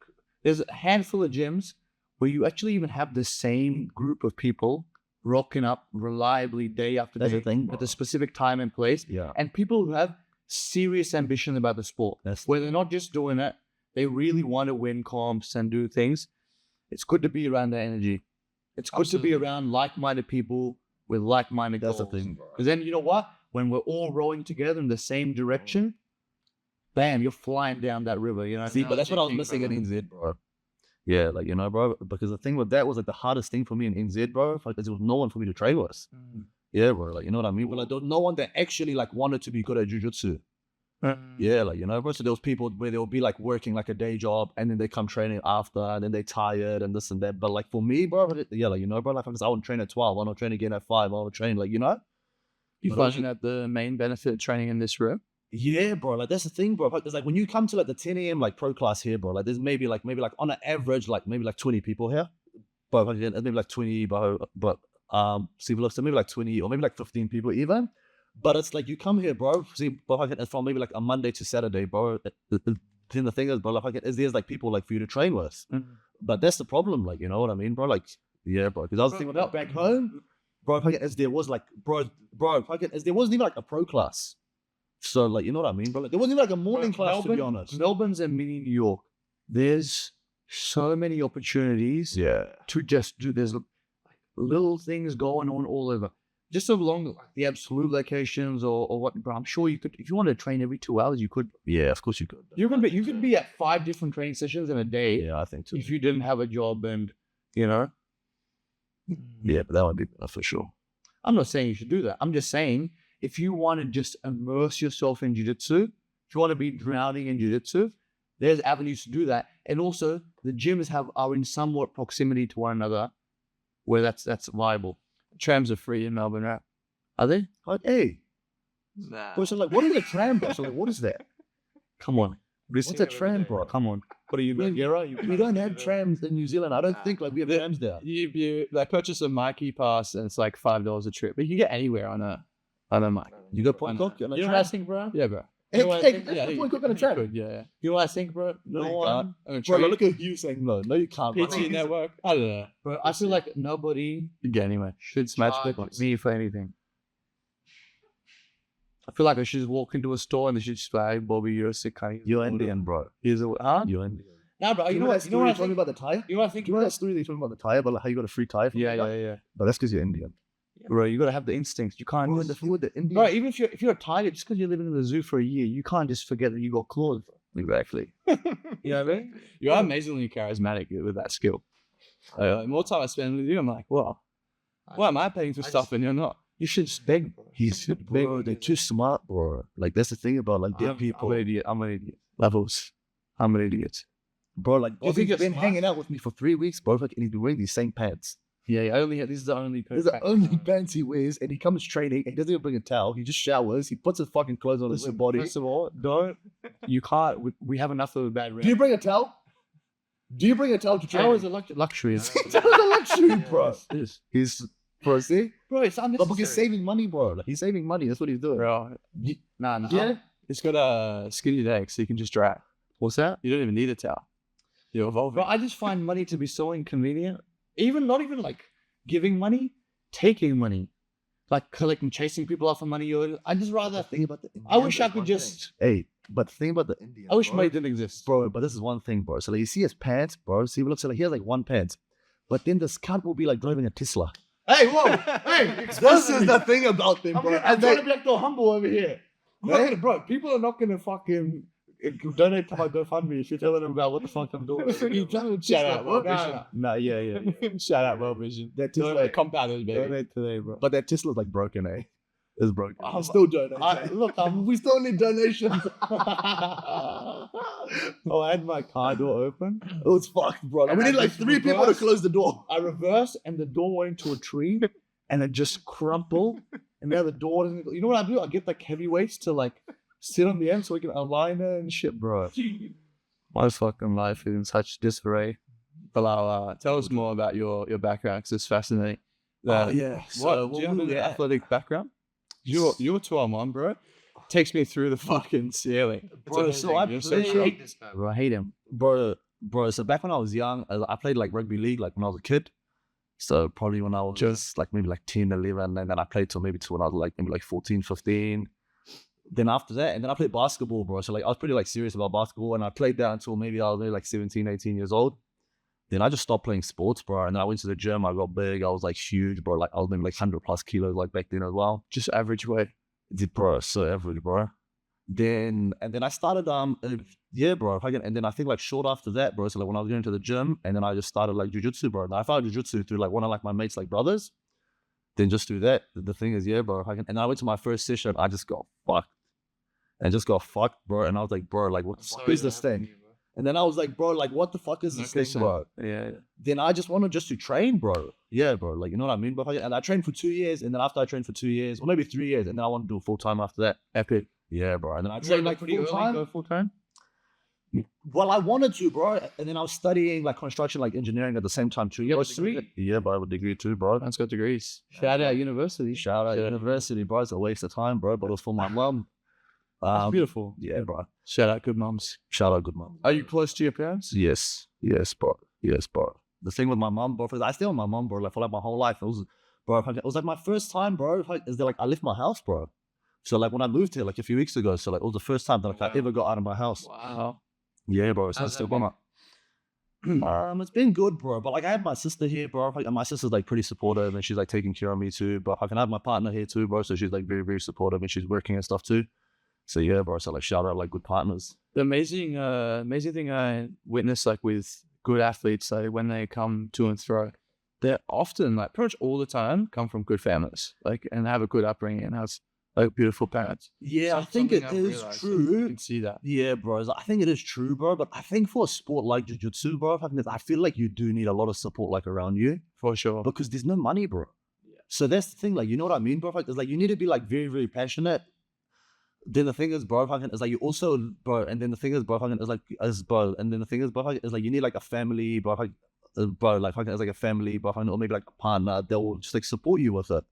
[SPEAKER 3] There's a handful of gyms where you actually even have the same group of people rocking up reliably day after
[SPEAKER 2] That's
[SPEAKER 3] day
[SPEAKER 2] the thing.
[SPEAKER 3] at a specific time and place.
[SPEAKER 2] Yeah.
[SPEAKER 3] And people who have serious ambition about the sport, where they're not just doing it, they really want to win comps and do things. It's good to be around that energy. It's good to be around like-minded people with like-minded goals.
[SPEAKER 2] That's the thing, bro.
[SPEAKER 3] Because then, you know what? When we're all rowing together in the same direction, bam, you're flying down that river, you know what I
[SPEAKER 2] See,
[SPEAKER 3] mean?
[SPEAKER 2] but that's what I was missing in NZ, bro. Yeah, like, you know, bro, because the thing with that was like the hardest thing for me in NZ, bro, because there was no one for me to train with. Yeah, bro, like, you know what I mean?
[SPEAKER 3] Well, like, there's no one that actually like wanted to be good at jiu-jitsu.
[SPEAKER 2] Yeah, like, you know, bro. So there was people where they'll be like working like a day job and then they come training after and then they tired and this and that. But like for me, bro, yeah, like, you know, bro, like I want to train at 12, I want to train again at 5, I want to train, like, you know?
[SPEAKER 1] You
[SPEAKER 2] But
[SPEAKER 1] finding that the main benefit of training in this room?
[SPEAKER 2] Yeah, bro. Like that's the thing, bro. There's like when you come to like the 10 a.m. like pro class here, bro. Like there's maybe like on an average like maybe like 20 people here, but like, maybe like 20, but see, look, so maybe like 20 or maybe like 15 people even. But it's like you come here, bro. See, but it's from maybe like a Monday to Saturday, bro. Then the thing is, bro, like there's like people like for you to train with. But that's the problem, like, you know what I mean, bro? Like, yeah, bro. Because I was thinking about back home, bro. As there was like, as there wasn't even like a pro class. So, like, you know what I mean, bro? Like, there wasn't even like a morning class, to be honest.
[SPEAKER 3] Melbourne's and mini New York. There's so many opportunities to just do. There's little things going on all over. Just so long like the absolute locations or what, bro. I'm sure you could, if you wanted to train every 2 hours, you could.
[SPEAKER 2] Yeah, of course you could.
[SPEAKER 3] You could be at 5 different training sessions in a day.
[SPEAKER 2] Yeah, I think too.
[SPEAKER 3] If you didn't have a job and, you know.
[SPEAKER 2] Yeah, but that would be for sure.
[SPEAKER 3] I'm not saying you should do that. I'm just saying if you want to just immerse yourself in jiu-jitsu, if you want to be drowning in jiu-jitsu, there's avenues to do that. And also the gyms are in somewhat proximity to one another where that's viable.
[SPEAKER 1] Trams are free in Melbourne, right?
[SPEAKER 3] Are they?
[SPEAKER 2] Like, hey.
[SPEAKER 1] Nah.
[SPEAKER 2] Bro, so like, what is a tram, bro? So like, what is that?
[SPEAKER 3] Come on.
[SPEAKER 2] What's a tram, bro?
[SPEAKER 3] Come on.
[SPEAKER 2] What are you, we don't have trams in New Zealand. I don't think like we have trams there.
[SPEAKER 1] You purchase a Mikey pass and it's like $5 a trip, but you can get anywhere on a Mikey.
[SPEAKER 2] You got point cook on a
[SPEAKER 3] You know
[SPEAKER 2] tram?
[SPEAKER 3] what I think, bro?
[SPEAKER 1] Yeah, bro.
[SPEAKER 3] You know what I
[SPEAKER 2] Hey,
[SPEAKER 3] think?
[SPEAKER 2] that's point cook on a tram.
[SPEAKER 1] Good, yeah.
[SPEAKER 3] You know what I think, bro? No
[SPEAKER 2] you
[SPEAKER 3] one.
[SPEAKER 2] Bro, look at you saying no. No, you can't. bro.
[SPEAKER 1] PT network. I don't know.
[SPEAKER 3] Bro, I feel like nobody
[SPEAKER 1] You get anywhere.
[SPEAKER 3] should
[SPEAKER 1] Smash
[SPEAKER 3] charge
[SPEAKER 1] it.
[SPEAKER 3] me for anything. I feel like I should just walk into a store and they should just be like, Bobby, you're a sick kind.
[SPEAKER 2] You're Indian, bro.
[SPEAKER 3] Here's a huh?
[SPEAKER 2] You're Indian.
[SPEAKER 3] Nah, bro. You know what? You know what I think?
[SPEAKER 2] about the tire?
[SPEAKER 3] You know what I think?
[SPEAKER 2] You know that story they told me about the tire, but like how you got a free tire? From
[SPEAKER 3] Yeah,
[SPEAKER 2] the guy?
[SPEAKER 3] yeah, yeah.
[SPEAKER 2] But that's because you're Indian.
[SPEAKER 3] Bro, you gotta have the instincts. You can't.
[SPEAKER 2] Bro, the Indian.
[SPEAKER 3] Bro, even if you're a tiger, just because you're living in the zoo for a year, you can't just forget that you got claws. Bro.
[SPEAKER 2] Exactly.
[SPEAKER 3] You know what I mean?
[SPEAKER 1] You are amazingly charismatic with that skill. The more time I spend with you, I'm like, well, why am I paying for stuff and you're not?
[SPEAKER 3] You should just beg, bro.
[SPEAKER 2] Bro, they're too smart, bro. Like that's the thing about like deaf
[SPEAKER 3] I'm
[SPEAKER 2] people.
[SPEAKER 3] an idiot. I'm an idiot. Levels. I'm an idiot.
[SPEAKER 2] Bro, like
[SPEAKER 3] You think
[SPEAKER 2] Bobby's
[SPEAKER 3] you're
[SPEAKER 2] been
[SPEAKER 3] smart?
[SPEAKER 2] hanging out with me for 3 weeks, bro. Like, and he's been wearing these same pants.
[SPEAKER 3] Yeah, this is the only.
[SPEAKER 2] These are the only pants he wears, and he comes training, and he doesn't even bring a towel. He just showers. He puts his fucking clothes on his body.
[SPEAKER 3] First of all, don't. You can't. We have enough of a bad rep.
[SPEAKER 2] Do you bring a towel? Do you bring a towel to
[SPEAKER 3] That
[SPEAKER 2] training?
[SPEAKER 3] was a luxury.
[SPEAKER 2] That was a luxury, bro.
[SPEAKER 3] Yes.
[SPEAKER 2] He's, bro, see?
[SPEAKER 3] Bro, it's
[SPEAKER 2] But
[SPEAKER 3] unnecessary.
[SPEAKER 2] he's saving money, bro. Like, he's saving money. That's what he's doing.
[SPEAKER 1] Bro,
[SPEAKER 3] Nah.
[SPEAKER 2] Yeah?
[SPEAKER 1] it's got a skinny leg so you can just drag.
[SPEAKER 3] What's that?
[SPEAKER 1] You don't even need a towel. You're evolving.
[SPEAKER 3] Bro, I just find money to be so inconvenient. Not even like giving money, taking money, like collecting, chasing people off for money. I just rather.
[SPEAKER 2] Think about the
[SPEAKER 3] I wish I could just.
[SPEAKER 2] Hey, but the thing about the Indian.
[SPEAKER 3] I wish
[SPEAKER 2] bro,
[SPEAKER 3] money didn't exist.
[SPEAKER 2] Bro, but this is one thing, bro. So like, you see his pants, bro. See, look, so like he has like one pants, but then this cunt will be like driving a Tesla.
[SPEAKER 4] Hey, whoa! Hey,
[SPEAKER 2] This is the thing about them, bro.
[SPEAKER 3] I'm trying to be like the humble over here. Bro, people are not gonna fucking donate to my GoFundMe if you're telling them about what the fuck I'm doing.
[SPEAKER 1] Shout out, World
[SPEAKER 3] Nah,
[SPEAKER 1] Vision.
[SPEAKER 2] Nah, yeah.
[SPEAKER 1] Shout out, World Vision.
[SPEAKER 2] That
[SPEAKER 1] Don't
[SPEAKER 2] Tesla,
[SPEAKER 1] compounders, baby.
[SPEAKER 3] donate today, bro.
[SPEAKER 2] but that Tesla's like broken, eh? It's broken.
[SPEAKER 3] I'm
[SPEAKER 4] still donating.
[SPEAKER 3] We still need donations. Oh, I had my car door open.
[SPEAKER 2] It was fucked, bro. Like, we
[SPEAKER 3] And
[SPEAKER 2] need
[SPEAKER 3] I
[SPEAKER 2] like
[SPEAKER 3] just
[SPEAKER 2] 3 people to
[SPEAKER 3] reversed.
[SPEAKER 2] close the door.
[SPEAKER 3] I reversed and the door went into a tree and it just crumpled. And now the door doesn't. You know what I do? I get like heavyweights to like sit on the end so we can align it and shit, bro. My fucking life is in such disarray.
[SPEAKER 1] Bilal, tell us more about your background because it's fascinating.
[SPEAKER 2] Yeah.
[SPEAKER 1] What? Do you have an athletic background? You're 2-on-1, bro. Takes me through the fucking ceiling. It's
[SPEAKER 2] Bro, so
[SPEAKER 1] amazing. You're so strong.
[SPEAKER 3] this guy, bro. I hate him.
[SPEAKER 2] Bro, so back when I was young, I played like rugby league, like when I was a kid. So probably when I was just like maybe like 10, 11, and then I played till maybe when I was like maybe like 14, 15. Then after that, and then I played basketball, bro. So like I was pretty like serious about basketball, and I played that until maybe I was maybe like 17, 18 years old. Then I just stopped playing sports, bro. And then I went to the gym. I got big. I was like huge, bro. Like I was maybe like 100 plus kilos like back then as well.
[SPEAKER 1] Just average weight.
[SPEAKER 2] Bro, so average, bro. Then I started yeah, bro. And then I think like short after that, bro. So like when I was going to the gym, and then I just started like jujitsu, bro. And I found jujitsu through like one of like my mates, like brothers. Then just do that. The thing is, yeah, bro. And I went to my first session. I just got fucked. and just got fucked, bro. And I was like, bro, like, what the fuck is this thing? And then I was like, bro, like, what the fuck is this thing, bro?
[SPEAKER 1] Yeah.
[SPEAKER 2] Then I just wanted just to train, bro. Yeah, bro. Like, you know what I mean? But and I trained for 2 years, and then after I trained for 2 years, or maybe 3 years, and then I want to do full time after that.
[SPEAKER 1] Epic.
[SPEAKER 2] Yeah, bro. And then I trained like full time.
[SPEAKER 1] Go full time.
[SPEAKER 2] Well, I wanted to, bro. And then I was studying like construction, like engineering at the same time too.
[SPEAKER 1] You have a degree?
[SPEAKER 2] Yeah, bro. I have a degree too, bro.
[SPEAKER 1] Man's got degrees. Shout out university.
[SPEAKER 2] Shout out university, bro. It's a waste of time, bro. But it was for my mum.
[SPEAKER 1] That's beautiful.
[SPEAKER 2] Yeah, bro.
[SPEAKER 1] Shout out good mums.
[SPEAKER 2] Shout out good mum.
[SPEAKER 1] Are you close to your parents?
[SPEAKER 2] Yes, bro. Yes, bro. The thing with my mum, bro, I stay with my mum, bro, like for like my whole life. It was like my first time, bro. I left my house, bro. So like when I moved here like a few weeks ago, so like it was the first time that like, I ever got out of my house.
[SPEAKER 1] Wow.
[SPEAKER 2] Yeah, bro. So
[SPEAKER 1] How's
[SPEAKER 2] it's still
[SPEAKER 1] that
[SPEAKER 2] gone. It's been good, bro. But like I have my sister here, bro. Like, and my sister's like pretty supportive, and she's like taking care of me too. But I can have my partner here too, bro. So she's like very, very supportive, and she's working and stuff too. So yeah, bro. So like shout out like good partners.
[SPEAKER 1] The amazing thing I witness like with good athletes, like when they come to and throw, they're often like pretty much all the time come from good families, like and have a good upbringing and have like beautiful parents.
[SPEAKER 2] Yeah, I think it is
[SPEAKER 1] You
[SPEAKER 2] true.
[SPEAKER 1] can see that.
[SPEAKER 2] Yeah, bro. I think it is true, bro. But I think for a sport like jiu-jitsu, bro, I feel like you do need a lot of support like around you
[SPEAKER 1] For sure.
[SPEAKER 2] because there's no money, bro. Yeah. So that's the thing, like you know what I mean, bro? It's like you need to be like very, very passionate. Then the thing is, bro, is like you also, bro, and then the thing is, bro, is like, and then the thing is, bro, is like you need like a family, bro, like as like a family, bro, or maybe like a partner that will just like support you with it.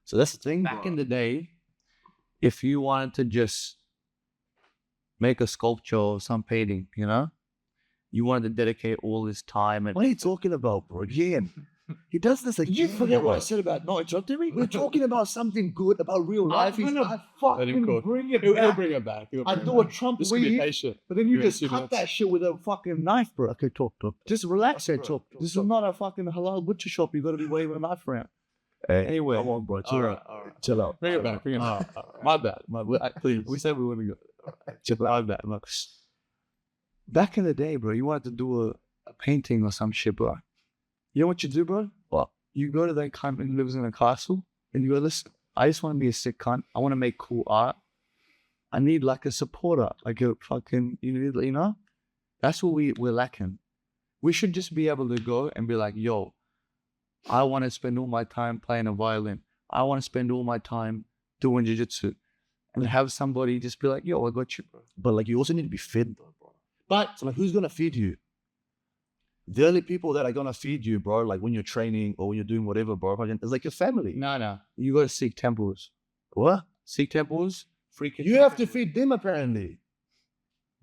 [SPEAKER 2] So that's the thing.
[SPEAKER 1] Back in the day, if you wanted to just make a sculpture or some painting, you know, you wanted to dedicate all this time and
[SPEAKER 2] What are you talking about, bro? Again, he does this again.
[SPEAKER 3] You forget what I said about not interrupting me? We're talking about something good, about real life.
[SPEAKER 1] I'm gonna
[SPEAKER 3] I
[SPEAKER 1] let him
[SPEAKER 3] fucking
[SPEAKER 1] go.
[SPEAKER 3] bring it
[SPEAKER 1] He'll
[SPEAKER 3] back.
[SPEAKER 1] bring it back.
[SPEAKER 3] I do a Trump
[SPEAKER 1] Just be
[SPEAKER 3] weave,
[SPEAKER 1] patient.
[SPEAKER 3] but then you
[SPEAKER 1] Give
[SPEAKER 3] just
[SPEAKER 1] it 2
[SPEAKER 3] cut
[SPEAKER 1] minutes.
[SPEAKER 3] that shit with a fucking knife, bro.
[SPEAKER 2] Okay, talk.
[SPEAKER 3] Just relax.
[SPEAKER 2] Okay, talk.
[SPEAKER 3] This is not a fucking halal butcher shop. You got to be waving a knife around.
[SPEAKER 2] Hey,
[SPEAKER 3] Anyway.
[SPEAKER 2] come on, bro. Chill
[SPEAKER 1] All
[SPEAKER 2] out.
[SPEAKER 1] right.
[SPEAKER 2] Chill out.
[SPEAKER 1] Bring it back. Bring it back. My bad.
[SPEAKER 3] Please.
[SPEAKER 1] We said we want to go. Chill out. My bad. Look. Back in the day, bro, you wanted to do a painting or some shit, bro. You know what you do, bro?
[SPEAKER 2] What?
[SPEAKER 1] You go to that cunt who lives in a castle and you go, listen, I just want to be a sick cunt. I want to make cool art. I need like a supporter, like a fucking, you know? That's what we're lacking. We should just be able to go and be like, yo, I want to spend all my time playing a violin. I want to spend all my time doing jiu-jitsu. And have somebody just be like, yo, I got you, bro.
[SPEAKER 2] But like, you also need to be fed, though, bro.
[SPEAKER 1] But
[SPEAKER 2] So like, who's gonna feed you? The only people that are gonna feed you, bro, like when you're training or when you're doing whatever, bro, is like your family.
[SPEAKER 1] no. You got to seek temples.
[SPEAKER 2] What?
[SPEAKER 1] Seek temples, free kitchen.
[SPEAKER 2] You have to feed them, apparently.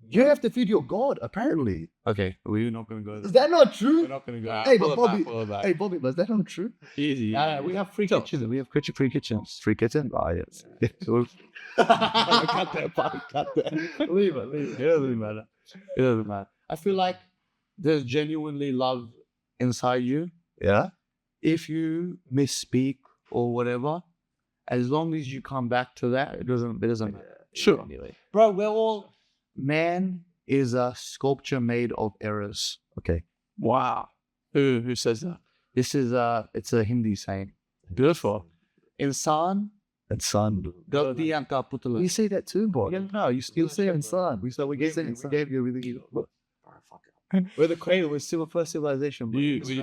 [SPEAKER 2] You have to feed your God, apparently.
[SPEAKER 1] Okay, we're not going to go
[SPEAKER 3] Is
[SPEAKER 1] there.
[SPEAKER 3] that not
[SPEAKER 1] We're
[SPEAKER 3] true?
[SPEAKER 1] not going to go.
[SPEAKER 3] Hey,
[SPEAKER 1] Pull
[SPEAKER 3] but
[SPEAKER 1] it back,
[SPEAKER 3] Bobby-
[SPEAKER 1] pull it back.
[SPEAKER 3] Hey, Bobby, but is that not true?
[SPEAKER 1] Easy.
[SPEAKER 2] we have free
[SPEAKER 1] Chill.
[SPEAKER 2] kitchens.
[SPEAKER 1] We have free kitchens.
[SPEAKER 2] Free kitchen? Ah, yes.
[SPEAKER 1] Cut that part. Cut that. Leave it. It doesn't matter. It doesn't matter. I feel like there's genuinely love inside you.
[SPEAKER 2] Yeah?
[SPEAKER 1] If you misspeak or whatever, as long as you come back to that, it doesn't matter. Sure.
[SPEAKER 2] Anyway.
[SPEAKER 1] Bro, we're all, man is a sculpture made of errors.
[SPEAKER 2] Okay.
[SPEAKER 1] Wow. Who says that? This is it's a Hindi saying. Beautiful. Insan
[SPEAKER 2] And son.
[SPEAKER 1] galti ka putla.
[SPEAKER 2] You say that too, bro.
[SPEAKER 1] Yeah, no, you still say
[SPEAKER 2] and son. We gave you everything.
[SPEAKER 1] We're the cradle. We're still first civilization. Bro.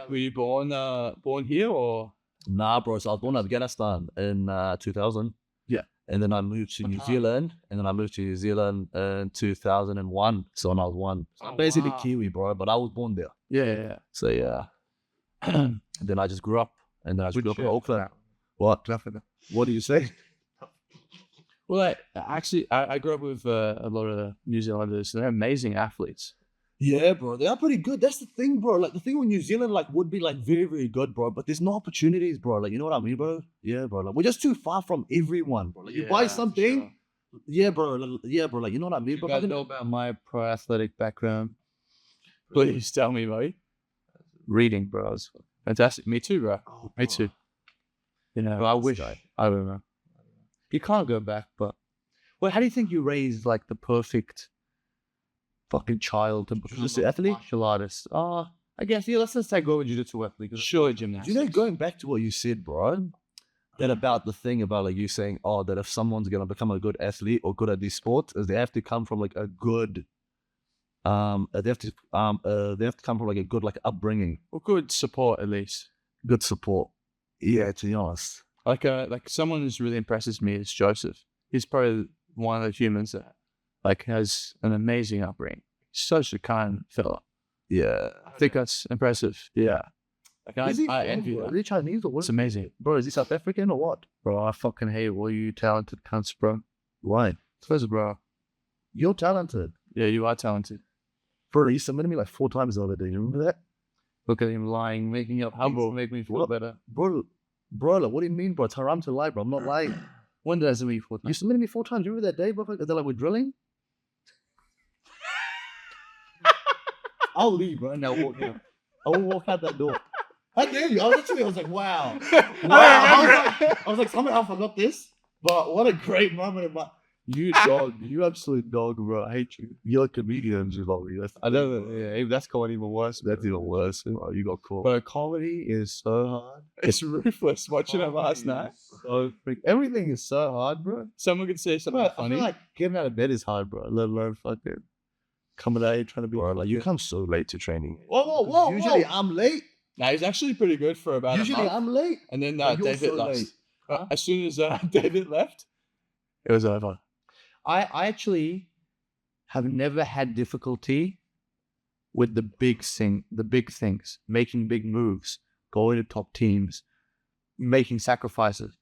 [SPEAKER 1] Were you born here or?
[SPEAKER 2] Nah, bro. So I was born in Afghanistan in 2000.
[SPEAKER 1] Yeah.
[SPEAKER 2] And then I moved to New Zealand. And then I moved to New Zealand in 2001. So when I was one. So I'm basically
[SPEAKER 1] wow.
[SPEAKER 2] Kiwi, bro. But I was born there.
[SPEAKER 1] Yeah.
[SPEAKER 2] So yeah. And then I just grew up. And then I just grew up in Auckland. What? What do you say?
[SPEAKER 1] Well, I grew up with a lot of New Zealanders. They're amazing athletes.
[SPEAKER 2] Yeah, bro. They are pretty good. That's the thing, bro. Like the thing with New Zealand, like would be like very, very good, bro. But there's no opportunities, bro. Like you know what I mean, bro? Yeah, bro. Like we're just too far from everyone, bro. Like you buy something, yeah, bro. Like you know what I mean,
[SPEAKER 1] You
[SPEAKER 2] bro?
[SPEAKER 1] guys know about my pro athletic background? Please tell me, buddy. Reading, bro. It's fantastic. Me too, bro. Me too. You know, I wish. I don't know. You can't go back, but well, how do you think you raised like the perfect fucking child to become
[SPEAKER 2] Just an athlete?
[SPEAKER 1] martial artist? I guess let's just say go with jiu-jitsu athlete. Sure, gymnastics.
[SPEAKER 2] You know, going back to what you said, bro. that about the thing about like you saying, oh, that if someone's gonna become a good athlete or good at these sports, is they have to come from like a good, they have to come from like a good like upbringing,
[SPEAKER 1] Or good support at least.
[SPEAKER 2] good support. Yeah, to be honest.
[SPEAKER 1] Like someone who's really impresses me is Joseph. He's probably one of the humans that like has an amazing upbringing. Such a kind fella.
[SPEAKER 2] Yeah.
[SPEAKER 1] I think that's impressive. Yeah. Like I envy
[SPEAKER 2] Bro?
[SPEAKER 1] that.
[SPEAKER 2] Is he Chinese or what?
[SPEAKER 1] It's amazing.
[SPEAKER 2] Bro, is he South African or what?
[SPEAKER 1] Bro, I fucking hate all you talented cunts, bro.
[SPEAKER 2] Why?
[SPEAKER 1] Because, bro.
[SPEAKER 2] You're talented.
[SPEAKER 1] Yeah, you are talented.
[SPEAKER 2] Bro, you submitted me like 4 times the other day. You remember that?
[SPEAKER 1] Look at him lying, making up things to make me feel
[SPEAKER 2] What?
[SPEAKER 1] better.
[SPEAKER 2] Bro, like, what do you mean, bro? It's haram to lie, bro. I'm not lying.
[SPEAKER 1] When did I submit you 4
[SPEAKER 2] You
[SPEAKER 1] times?
[SPEAKER 2] submitted me 4 times. You remember that day, bro? They're like, we're drilling? I'll leave, bro, and I'll walk out. I will walk out that door.
[SPEAKER 3] How dare you? I was like, wow.
[SPEAKER 1] I
[SPEAKER 3] I was like, somehow I forgot this. But what a great moment in my.
[SPEAKER 2] You dog. You absolute dog, bro. I hate you. You're a comedian, you know.
[SPEAKER 1] I know. Yeah, that's going even worse.
[SPEAKER 2] That's even worse. Oh, you got caught.
[SPEAKER 1] But comedy is so hard. It's ruthless. Watching it last night.
[SPEAKER 2] So everything is so hard, bro.
[SPEAKER 1] Someone could say something
[SPEAKER 2] Bro, I
[SPEAKER 1] funny.
[SPEAKER 2] feel like getting out of bed is hard, bro. Let alone fucking coming out here trying to be. Bro, like you come so late to training.
[SPEAKER 3] Whoa.
[SPEAKER 2] Usually I'm late.
[SPEAKER 1] Nah, he's actually pretty good for about a
[SPEAKER 2] Usually
[SPEAKER 1] month.
[SPEAKER 2] I'm late.
[SPEAKER 1] And then
[SPEAKER 2] But you're
[SPEAKER 1] David
[SPEAKER 2] so
[SPEAKER 1] lost.
[SPEAKER 2] late.
[SPEAKER 1] As soon as David left, it was over.
[SPEAKER 3] I actually have never had difficulty with the big things, making big moves, going to top teams, making sacrifices.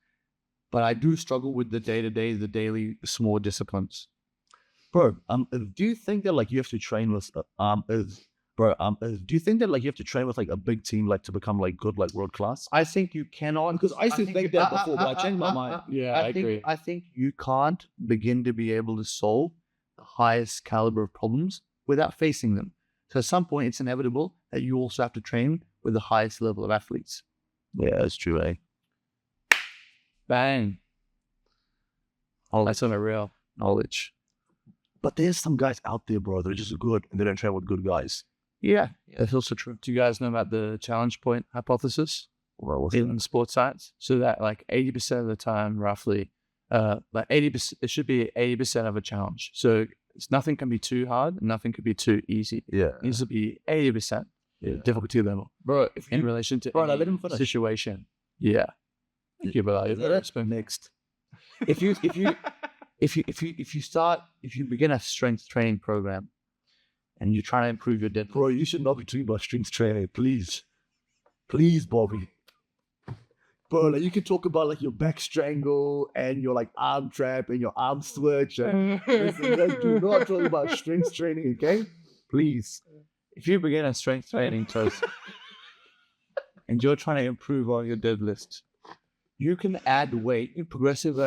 [SPEAKER 3] But I do struggle with the day-to-day, the daily small disciplines.
[SPEAKER 2] Bro, do you think that like you have to train with do you think that like you have to train with like a big team like to become like good, like world class?
[SPEAKER 3] I think you cannot,
[SPEAKER 2] Because I used to think that before, but I changed my mind.
[SPEAKER 1] Yeah, I agree.
[SPEAKER 3] I think you can't begin to be able to solve the highest caliber of problems without facing them. So at some point, it's inevitable that you also have to train with the highest level of athletes.
[SPEAKER 2] Yeah, that's true, eh?
[SPEAKER 1] Bang. Oh, that's on a real knowledge.
[SPEAKER 2] But there's some guys out there, bro, that are just good and they don't train with good guys.
[SPEAKER 3] Yeah, that's also true.
[SPEAKER 1] Do you guys know about the challenge point hypothesis
[SPEAKER 2] Bro, what's
[SPEAKER 1] in sports science? So that like 80% of the time, roughly, like 80%, it should be 80% of a challenge. So nothing can be too hard, nothing can be too easy.
[SPEAKER 2] Yeah.
[SPEAKER 1] It needs to be 80% difficulty level,
[SPEAKER 3] Bro, if
[SPEAKER 1] in relation to
[SPEAKER 3] Bro, now
[SPEAKER 1] any
[SPEAKER 3] let him finish.
[SPEAKER 1] situation. Yeah. Thank you, Belal. You're very respectful.
[SPEAKER 2] Next.
[SPEAKER 3] if you begin a strength training program and you're trying to improve your deadlift,
[SPEAKER 2] Bro, you should not be talking about strength training, please. Please, Bobby. Bro, like you can talk about like your back strangle and your like arm trap and your arm switch. And listen, let's do not talk about strength training, okay? Please.
[SPEAKER 3] if you begin a strength training course and you're trying to improve on your deadlift, you can add weight in progressive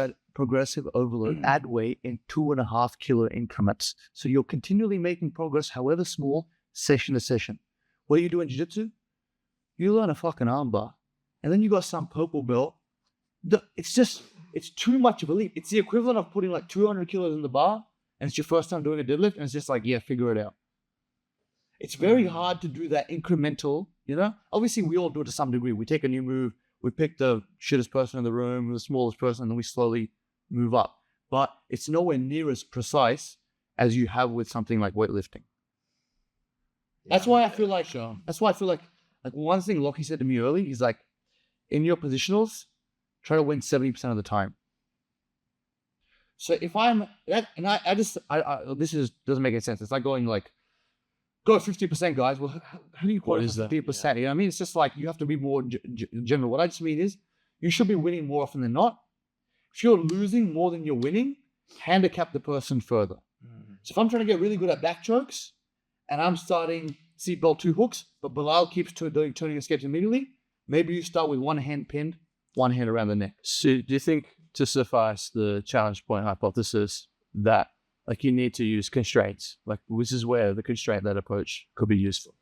[SPEAKER 3] overload, add weight in 2.5 kilo increments. So you're continually making progress, however small, session to session. What do you do in jiu-jitsu? You learn a fucking armbar. And then you got some purple belt. It's too much of a leap. It's the equivalent of putting like 200 kilos in the bar and it's your first time doing a deadlift and it's just like, yeah, figure it out. It's very hard to do that incremental, you know? Obviously, we all do it to some degree. We take a new move, we pick the shittest person in the room, the smallest person, and then we slowly move up. But it's nowhere near as precise as you have with something like weightlifting. That's why I feel like, one thing Lockie said to me early, he's like, in your positionals, try to win 70% of the time. So if I'm that, and this doesn't make any sense. It's like going like, go 50%, guys. Well, how do you
[SPEAKER 1] What
[SPEAKER 3] quantify
[SPEAKER 1] is that?
[SPEAKER 3] 50%? You know what I mean? It's just like you have to be more general. What I just mean is you should be winning more often than not. If you're losing more than you're winning, handicap the person further. So if I'm trying to get really good at back chokes and I'm starting seatbelt 2 hooks, but Belal keeps turning a sketch immediately, maybe you start with one hand pinned, one hand around the neck.
[SPEAKER 1] So do you think, to suffice the challenge point hypothesis, that like you need to use constraints? Like this is where the constraint-led approach could be useful.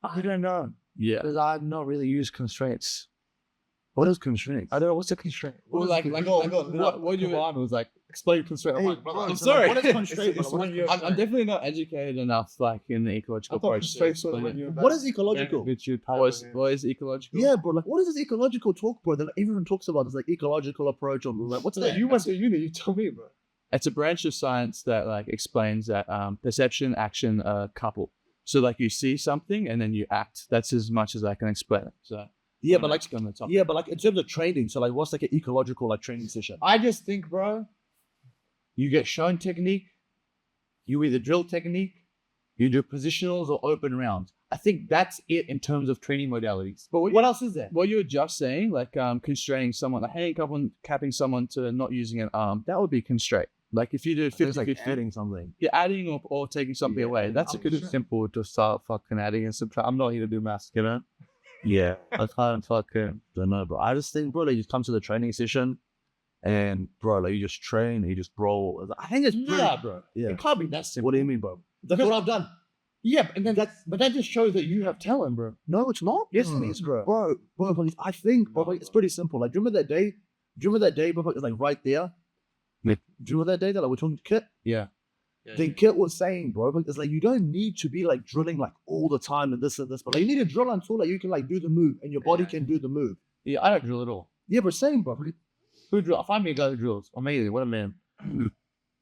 [SPEAKER 3] I don't know.
[SPEAKER 1] Yeah.
[SPEAKER 3] Because I've not really used constraints.
[SPEAKER 2] What is constraint? I don't know. What's the constraint?
[SPEAKER 1] Well, what you
[SPEAKER 3] was like, explain constraint.
[SPEAKER 4] Hey,
[SPEAKER 3] Brother,
[SPEAKER 1] I'm sorry.
[SPEAKER 4] What is constraint?
[SPEAKER 3] It's when
[SPEAKER 1] I'm definitely not educated enough, like in the ecological approach.
[SPEAKER 3] What is ecological?
[SPEAKER 1] What is ecological?
[SPEAKER 3] Yeah, bro. Like, what is this ecological talk, bro? That everyone talks about this like ecological approach, or like, what's that?
[SPEAKER 4] You went to uni. You tell me, bro.
[SPEAKER 1] It's a branch of science that like explains that perception, action, couple. So like you see something and then you act. That's as much as I can explain it. So
[SPEAKER 3] Yeah, but like,
[SPEAKER 1] on the topic.
[SPEAKER 3] yeah, but like in terms of training, so like, what's like an ecological like training session?
[SPEAKER 5] I just think, bro, you get shown technique, you either drill technique, you do positionals or open rounds. I think that's it in terms of training modalities.
[SPEAKER 1] But
[SPEAKER 5] What else is there?
[SPEAKER 1] what you were just saying, like constraining someone, like handicapping someone to not using an arm, that would be constraint. Like if you do 50,
[SPEAKER 2] It's like adding something.
[SPEAKER 1] you're adding or taking something away. That's a good
[SPEAKER 2] Simple to start fucking adding and subtract. I'm not here to do maths, you know? Yeah, I can't fucking don't know, bro. I just think, bro, like you come to the training session and, bro, like you just train, you just roll. I think it's pretty,
[SPEAKER 5] Nah, bro.
[SPEAKER 2] yeah.
[SPEAKER 5] It can't be that simple.
[SPEAKER 2] What do you mean, bro?
[SPEAKER 3] That's what I've done.
[SPEAKER 5] Yeah, and then but that just shows that you have talent, bro.
[SPEAKER 3] No, it's not.
[SPEAKER 5] Yes, it is, bro.
[SPEAKER 3] Bro, like, I think, bro, like, it's pretty simple. Like, do you remember that day? Bro, it's like right there.
[SPEAKER 2] Yeah.
[SPEAKER 3] Do you remember that day that like, we're talking to Kit?
[SPEAKER 5] Yeah.
[SPEAKER 3] Then Kit was saying, bro, like, it's like you don't need to be like drilling like all the time and this, but like you need to drill until like you can like do the move and your body can do the move.
[SPEAKER 5] Yeah, I don't drill at all.
[SPEAKER 3] Yeah, but same, bro.
[SPEAKER 5] Who drill? Find me a guy who drills. Amazing. What a man.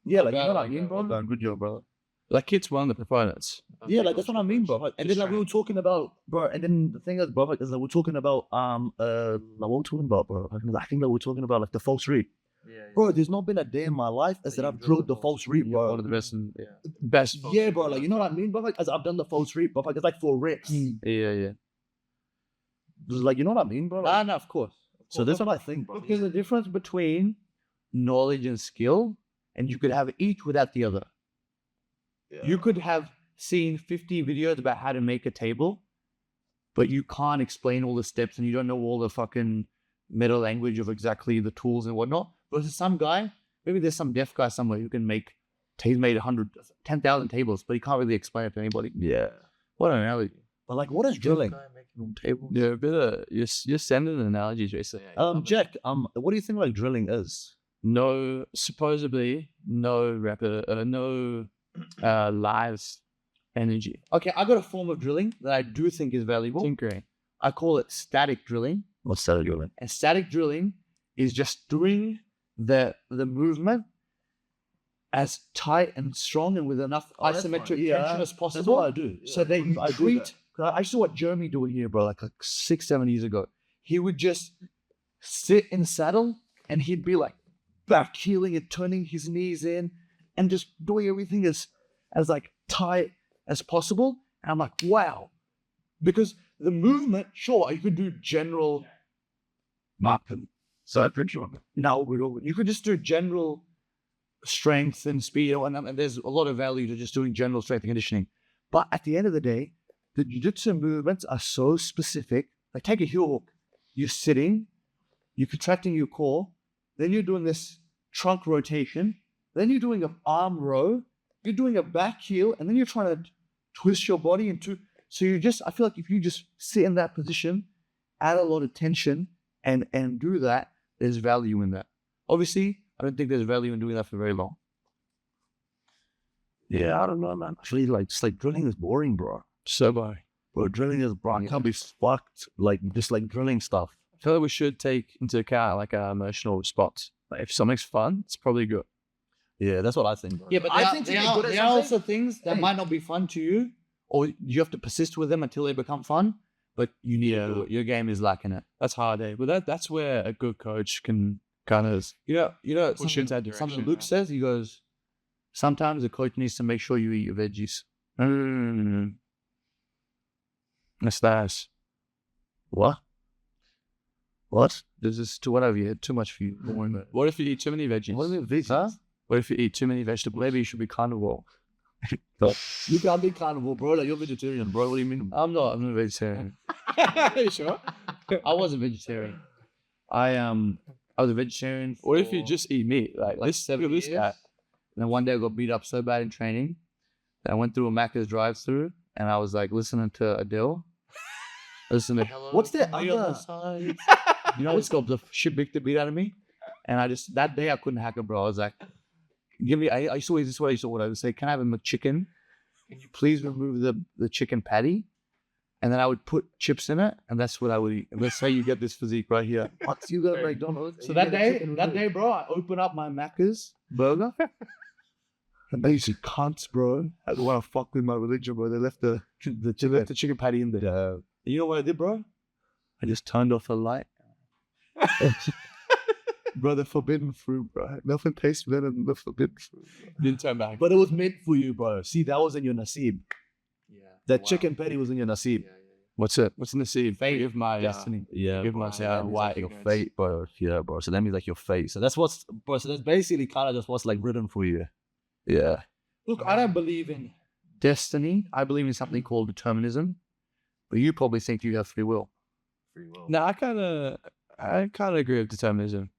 [SPEAKER 3] Yeah, like you know what I mean, bro.
[SPEAKER 2] Done. Good job, brother.
[SPEAKER 1] like Kit's one of the proponents.
[SPEAKER 3] Yeah, like that's what I mean, bro. Like, and then like we were talking about, bro. And then the thing is, bro, like, is like we're talking about like what we're talking about, bro. I think that we're talking about like the false reap. Bro, there's not been a day in my life as that I've drilled the false reap, bro.
[SPEAKER 1] One of the best.
[SPEAKER 3] Yeah, bro. Like you know what I mean, bro. Like as I've done the false reap, bro. Like it's like 4 reps.
[SPEAKER 1] Yeah.
[SPEAKER 3] Like you know what I mean, bro. Like,
[SPEAKER 5] No, of course.
[SPEAKER 3] so that's what I think, bro.
[SPEAKER 5] Look, there's a difference between knowledge and skill, and you could have each without the other. You could have seen 50 videos about how to make a table, but you can't explain all the steps and you don't know all the fucking meta language of exactly the tools and whatnot. Versus some guy, maybe there's some deaf guy somewhere who can make, he's made 10,000 tables, but he can't really explain it to anybody.
[SPEAKER 2] Yeah.
[SPEAKER 5] What an analogy.
[SPEAKER 3] But like, what is drilling?
[SPEAKER 1] Yeah, a bit of you're sending analogies recently.
[SPEAKER 3] Jack, what do you think like drilling is?
[SPEAKER 1] No, supposedly no live energy.
[SPEAKER 5] Okay, I got a form of drilling that I do think is valuable.
[SPEAKER 1] Tinkering.
[SPEAKER 5] I call it static drilling.
[SPEAKER 2] What's that doing?
[SPEAKER 5] And static drilling is just doing the movement as tight and strong and with enough isometric tension as possible.
[SPEAKER 3] That's what I do.
[SPEAKER 5] So that you treat. I saw what Jeremy do here, bro, like 6-7 years ago. He would just sit in saddle and he'd be like back heeling and turning his knees in and just doing everything as like tight as possible. And I'm like, wow. Because the movement, sure, you could do general
[SPEAKER 2] Martin. So
[SPEAKER 5] no, you could just do general strength and speed, and there's a lot of value to just doing general strength and conditioning. But at the end of the day, the jiu-jitsu movements are so specific. Like take a heel hook. You're sitting, you're contracting your core, then you're doing this trunk rotation, then you're doing an arm row, you're doing a back heel, and then you're trying to twist your body into. So I feel like if you just sit in that position, add a lot of tension, and do that, there's value in that. Obviously, I don't think there's value in doing that for very long.
[SPEAKER 2] Yeah, I don't know, man. Actually, like, just like drilling is boring, bro.
[SPEAKER 1] So boring.
[SPEAKER 2] Bro, drilling is, bro, I can't be fucked. Like, just like drilling stuff.
[SPEAKER 1] I feel like we should take into account like our emotional response. Like if something's fun, it's probably good.
[SPEAKER 2] Yeah, that's what I think, bro.
[SPEAKER 5] Yeah, but
[SPEAKER 3] I think to get good at
[SPEAKER 5] there are
[SPEAKER 3] something-
[SPEAKER 5] also things that might not be fun to you, or you have to persist with them until they become fun. But you need to do it. Your game is lacking it.
[SPEAKER 1] That's hard, eh? But that's where a good coach can kind of
[SPEAKER 5] You know,
[SPEAKER 1] push into that
[SPEAKER 5] something
[SPEAKER 1] direction.
[SPEAKER 5] Luke says. He goes, sometimes the coach needs to make sure you eat your veggies.
[SPEAKER 1] That's nice.
[SPEAKER 2] What?
[SPEAKER 5] This is too whatever. You had too much for you. Don't worry about it.
[SPEAKER 1] What if you eat too many veggies?
[SPEAKER 2] What is it, veggies?
[SPEAKER 5] Huh?
[SPEAKER 1] What if you eat too many vegetables?
[SPEAKER 5] Maybe you should be carnivore.
[SPEAKER 3] You can't be carnivore, bro. Like you're vegetarian, bro. What do you mean?
[SPEAKER 5] I'm not a vegetarian.
[SPEAKER 1] You sure?
[SPEAKER 5] I was a vegetarian. I was a vegetarian.
[SPEAKER 1] What if you
[SPEAKER 5] for
[SPEAKER 1] just eat meat? Like this
[SPEAKER 5] 7
[SPEAKER 1] this
[SPEAKER 5] years.
[SPEAKER 1] guy.
[SPEAKER 5] And then one day I got beat up so bad in training that I went through a Macca's drive-through and I was like listening to Adele. Listen to Hello.
[SPEAKER 3] What's that
[SPEAKER 5] Can We on the
[SPEAKER 3] other-
[SPEAKER 5] Side.
[SPEAKER 3] You know, it's got the shit beat the beat out of me. And that day I couldn't hack it, bro. I was like, I used to always, this is what I used to always say, can I have a McChicken? Can you please remove the chicken patty? And then I would put chips in it, and that's what I would eat. And let's say you get this physique right here. Once you go to McDonald's. So that day, bro, I open up my Macca's burger. And they used to cunts, bro. I don't want to fuck with my religion, bro. They left the chicken patty in there. And you know what I did, bro? I just turned off the light. Bro, the forbidden fruit, bro. Nothing tastes better than the forbidden fruit.
[SPEAKER 1] Didn't turn back.
[SPEAKER 2] But it was meant for you, bro. See, that was in your nasib. Yeah. That chicken patty was in your nasib.
[SPEAKER 3] What's it?
[SPEAKER 1] What's in the seed?
[SPEAKER 3] Fate.
[SPEAKER 1] Give my
[SPEAKER 3] Destiny.
[SPEAKER 2] Yeah,
[SPEAKER 1] give
[SPEAKER 2] bro.
[SPEAKER 1] my
[SPEAKER 2] So that means like
[SPEAKER 1] white
[SPEAKER 2] your fate, bro. Yeah, bro. So that means like your fate. So that's what's, bro. So that's basically kind of just what's like written for you. Yeah.
[SPEAKER 3] Look, I don't believe in destiny. I believe in something called determinism. But you probably think you have free will.
[SPEAKER 1] No, I kind of agree with determinism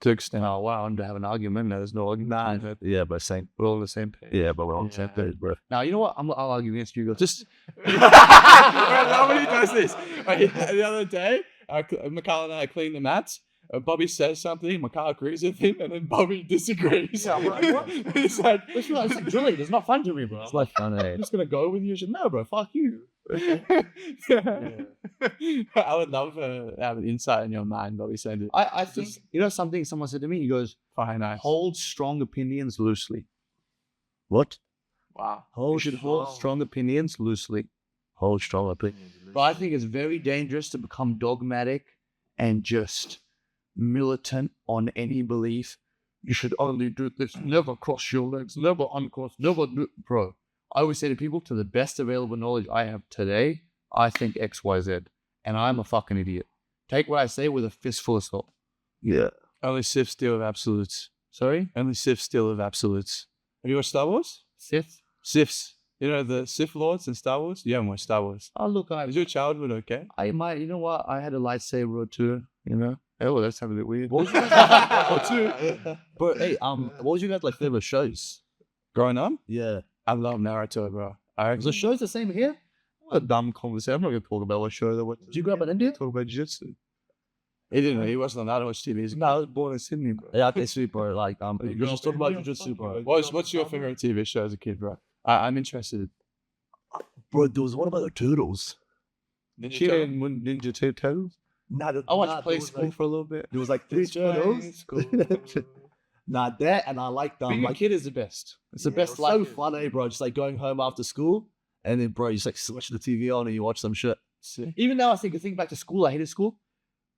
[SPEAKER 1] to an extent.
[SPEAKER 3] Oh, wow. I'm to have an argument. No, there's no argument.
[SPEAKER 1] Nah,
[SPEAKER 2] Yeah, but same.
[SPEAKER 3] We're all on the same page.
[SPEAKER 2] Yeah, but we're on the same page, bro.
[SPEAKER 3] Now, you know what? I'll argue against you. Just
[SPEAKER 1] nobody does this. The other day, Mikhail and I cleaned the mats. Bobby says something, Mikhail agrees with him, and then Bobby disagrees.
[SPEAKER 3] Yeah, I'm like, what?
[SPEAKER 1] It's like,
[SPEAKER 3] it's like drilling. It's not fun to me, bro.
[SPEAKER 2] It's like fun, eh?
[SPEAKER 3] I'm just going to go with you. No, bro. Fuck you.
[SPEAKER 1] I would love to have an insight in your mind, Bobby said it.
[SPEAKER 3] I think, you know something someone said to me? He goes,
[SPEAKER 1] Fine, nice.
[SPEAKER 3] hold strong opinions loosely.
[SPEAKER 2] What?
[SPEAKER 1] Wow.
[SPEAKER 3] You should hold strong opinions loosely.
[SPEAKER 2] Hold strong opinion.
[SPEAKER 3] But I think it's very dangerous to become dogmatic and just militant on any belief. You should only do this, never cross your legs, never uncross, never do. Bro, I always say to people, to the best available knowledge I have today, I think X, Y, Z. And I'm a fucking idiot. Take what I say with a fistful of salt.
[SPEAKER 2] Yeah.
[SPEAKER 1] Only Sith steal of absolutes.
[SPEAKER 3] Sorry?
[SPEAKER 1] Only Sith steal of absolutes. Have you watched Star Wars?
[SPEAKER 3] Sith?
[SPEAKER 1] Siths. You know the Sith Lords in Star Wars? You haven't watched Star Wars.
[SPEAKER 3] Oh, look,
[SPEAKER 1] Is your childhood okay?
[SPEAKER 3] you know what? I had a lightsaber or two, you know? Oh, that sounded a bit weird.
[SPEAKER 2] What was your guys' Bro, hey, what was your guys' like favorite shows?
[SPEAKER 1] Growing up,
[SPEAKER 2] Yeah.
[SPEAKER 1] I love Naruto, bro.
[SPEAKER 2] Was the shows the same here?
[SPEAKER 3] What a dumb conversation. I'm not going to talk about what show that was.
[SPEAKER 2] Did you grow up in India?
[SPEAKER 3] Talk about jiu-jitsu.
[SPEAKER 1] He didn't know. He wasn't allowed to watch TV.
[SPEAKER 3] No, I was born in Sydney, bro.
[SPEAKER 2] Yeah, okay, sweet, bro. Like, you just talking about jiu-jitsu, bro.
[SPEAKER 1] What's your favorite TV show as a kid, bro? I'm interested.
[SPEAKER 2] Bro, there was one about the turtles.
[SPEAKER 3] Ninja Turtles. I watched Play School for a little bit.
[SPEAKER 2] There was like 3 turtles. Nah, that and I like them.
[SPEAKER 3] Being a
[SPEAKER 2] Like,
[SPEAKER 3] kid is the best. It's the
[SPEAKER 2] it
[SPEAKER 3] best
[SPEAKER 2] was
[SPEAKER 3] life.
[SPEAKER 2] so fun, eh, bro? Just like going home after school, and then, bro, you just like switch the TV on and you watch some shit.
[SPEAKER 3] Even now, I think back to school. I hated school.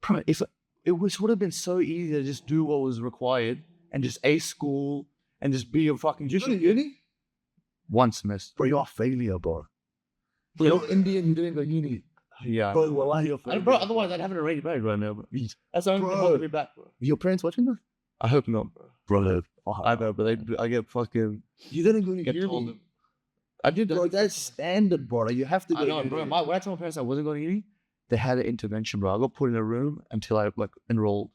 [SPEAKER 3] Bro, if it would have been so easy to just do what was required and just ace school and just be a fucking.
[SPEAKER 2] Did you go to uni?
[SPEAKER 3] One semester.
[SPEAKER 2] Bro, you're a failure, bro. You're Indian, you didn't go uni.
[SPEAKER 3] Yeah.
[SPEAKER 2] Bro, well, why are you a failure?
[SPEAKER 3] Bro, otherwise I'd have an arranged marriage right now, bro. That's the only thing holding me back, bro.
[SPEAKER 2] Your parents watching this?
[SPEAKER 3] I hope not, bro.
[SPEAKER 2] Bro,
[SPEAKER 3] I know, but I get fucking.
[SPEAKER 2] you didn't go to
[SPEAKER 3] Get told
[SPEAKER 2] uni.
[SPEAKER 3] them. I did that.
[SPEAKER 2] Bro, that's standard, bro. Like, you have to go
[SPEAKER 3] I know,
[SPEAKER 2] to
[SPEAKER 3] bro.
[SPEAKER 2] uni.
[SPEAKER 3] When I told my parents I wasn't going to uni, they had an intervention, bro. I got put in a room until I like enrolled.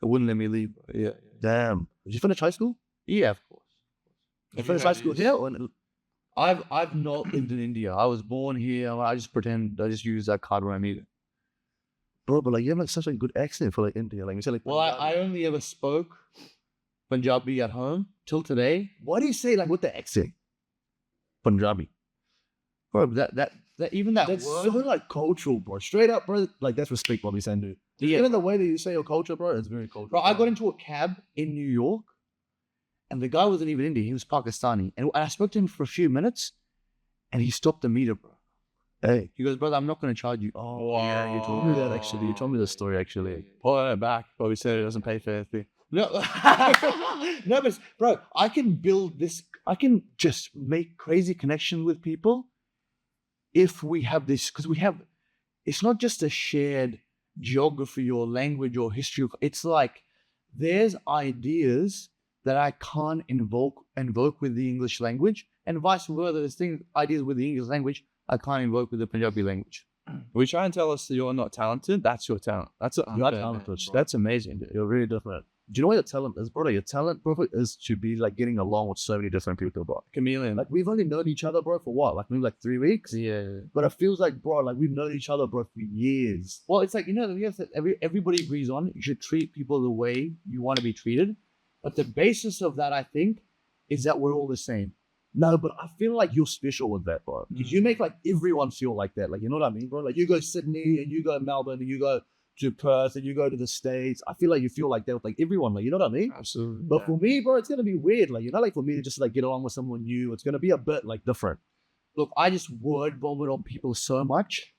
[SPEAKER 3] They wouldn't let me leave. Bro. Yeah.
[SPEAKER 2] Damn. Did you finish high school?
[SPEAKER 3] Yeah, of course.
[SPEAKER 2] You finished high school here? Or
[SPEAKER 3] I've not lived in India. I was born here. I just pretend. I just use that card when I need it.
[SPEAKER 2] Bro, but like you have like such a good accent for like India. Like you said, like
[SPEAKER 3] Well, I only ever spoke Punjabi at home till today.
[SPEAKER 2] why do you say like with the accent? Punjabi.
[SPEAKER 3] Bro, that even that
[SPEAKER 2] That's
[SPEAKER 3] word.
[SPEAKER 2] so like cultural, bro. Straight up, bro. Like that's respect, Bobby Sandu.
[SPEAKER 3] Yeah.
[SPEAKER 2] Even the way that you say your culture, bro, it's very cultural.
[SPEAKER 3] Bro, I got into a cab in New York, and the guy wasn't even Indian. He was Pakistani, and I spoke to him for a few minutes, and he stopped the meter, bro.
[SPEAKER 2] Hey.
[SPEAKER 3] He goes, brother, I'm not going to charge you.
[SPEAKER 2] Oh, yeah, you told me that actually. You told me the story actually.
[SPEAKER 1] Pull it back. Bobby said it doesn't pay for anything.
[SPEAKER 3] No, no, but bro, I can build this. I can just make crazy connections with people if we have this, because we have. It's not just a shared geography or language or history. It's like there's ideas that I can't invoke with the English language, and vice versa. There's ideas with the English language I can't invoke with the Punjabi language.
[SPEAKER 1] We try and tell us that you're not talented. That's your talent. That's
[SPEAKER 2] You are talented.
[SPEAKER 1] That's amazing. Dude.
[SPEAKER 2] You're really different. Do you know what your talent is, bro? Like, your talent, bro, is to be like getting along with so many different people, bro.
[SPEAKER 1] Chameleon.
[SPEAKER 2] Like, we've only known each other, bro, for what? Like, maybe like 3 weeks?
[SPEAKER 1] Yeah.
[SPEAKER 2] But it feels like, bro, like we've known each other, bro, for years.
[SPEAKER 3] Well, it's like, you know, everybody agrees on you should treat people the way you want to be treated. But the basis of that, I think, is that we're all the same.
[SPEAKER 2] No, but I feel like you're special with that, bro. Because you make like everyone feel like that. Like, you know what I mean, bro? Like, you go Sydney and you go Melbourne and you go to Perth and you go to the States. I feel like you feel like that with like everyone. Like, you know what I mean?
[SPEAKER 1] Absolutely.
[SPEAKER 2] But for me, bro, it's gonna be weird. Like, you know, like for me to just like get along with someone new, it's gonna be a bit like different.
[SPEAKER 3] Look, I just word vomit on people so much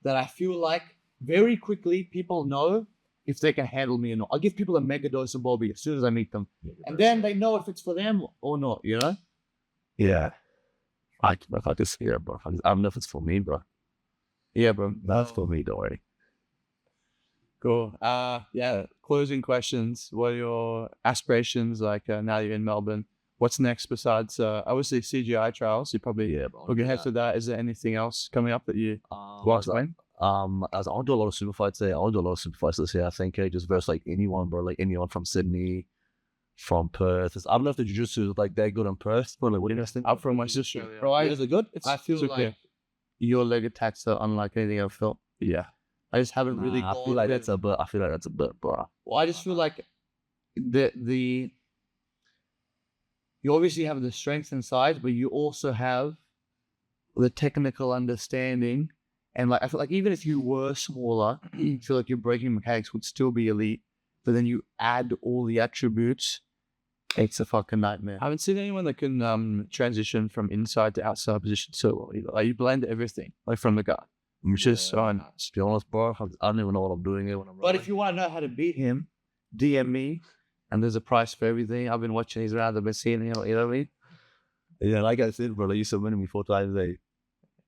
[SPEAKER 3] that I feel like very quickly people know if they can handle me or not. I'll give people a mega dose of Bobby as soon as I meet them. And then they know if it's for them or not, you know?
[SPEAKER 2] Yeah. I just, yeah, bro. I don't know if it's for me, bro.
[SPEAKER 3] Yeah, bro.
[SPEAKER 2] That's for me, don't worry.
[SPEAKER 1] Cool. Yeah. Closing questions. What are your aspirations like now you're in Melbourne? What's next besides obviously CGI trials? You probably look ahead to that. Is there anything else coming up that you want to win?
[SPEAKER 2] As I want to do a lot of super fights there. I want to do a lot of super fights this year. I think just versus like anyone, bro. Like anyone from Sydney, from Perth. I don't know if the jiu-jitsu is like that good in Perth, but like, what do you guys think?
[SPEAKER 1] I'm from West Australia.
[SPEAKER 3] Bro,
[SPEAKER 2] Is it good?
[SPEAKER 3] I feel
[SPEAKER 1] it's okay.
[SPEAKER 3] like your leg attacks are unlike anything I've felt.
[SPEAKER 1] Yeah.
[SPEAKER 3] I just haven't really
[SPEAKER 2] I feel like that's a bit. I feel like that's a bit, bro.
[SPEAKER 3] Well, I just feel like the you obviously have the strength and size, but you also have the technical understanding. And like I feel like even if you were smaller, I feel like your breaking mechanics would still be elite. But then you add all the attributes, it's a fucking nightmare.
[SPEAKER 1] I haven't seen anyone that can transition from inside to outside position so well either. Like you blend everything, like from the guard, which is so nice.
[SPEAKER 2] To be honest, bro, I don't even know what I'm doing here when I'm
[SPEAKER 3] But if you want to know how to beat him, DM me. And there's a price for everything. I've been watching these rounds. I've been seeing him. You know what I mean?
[SPEAKER 2] Yeah, like I said, bro, like you submitted me 4 times a day.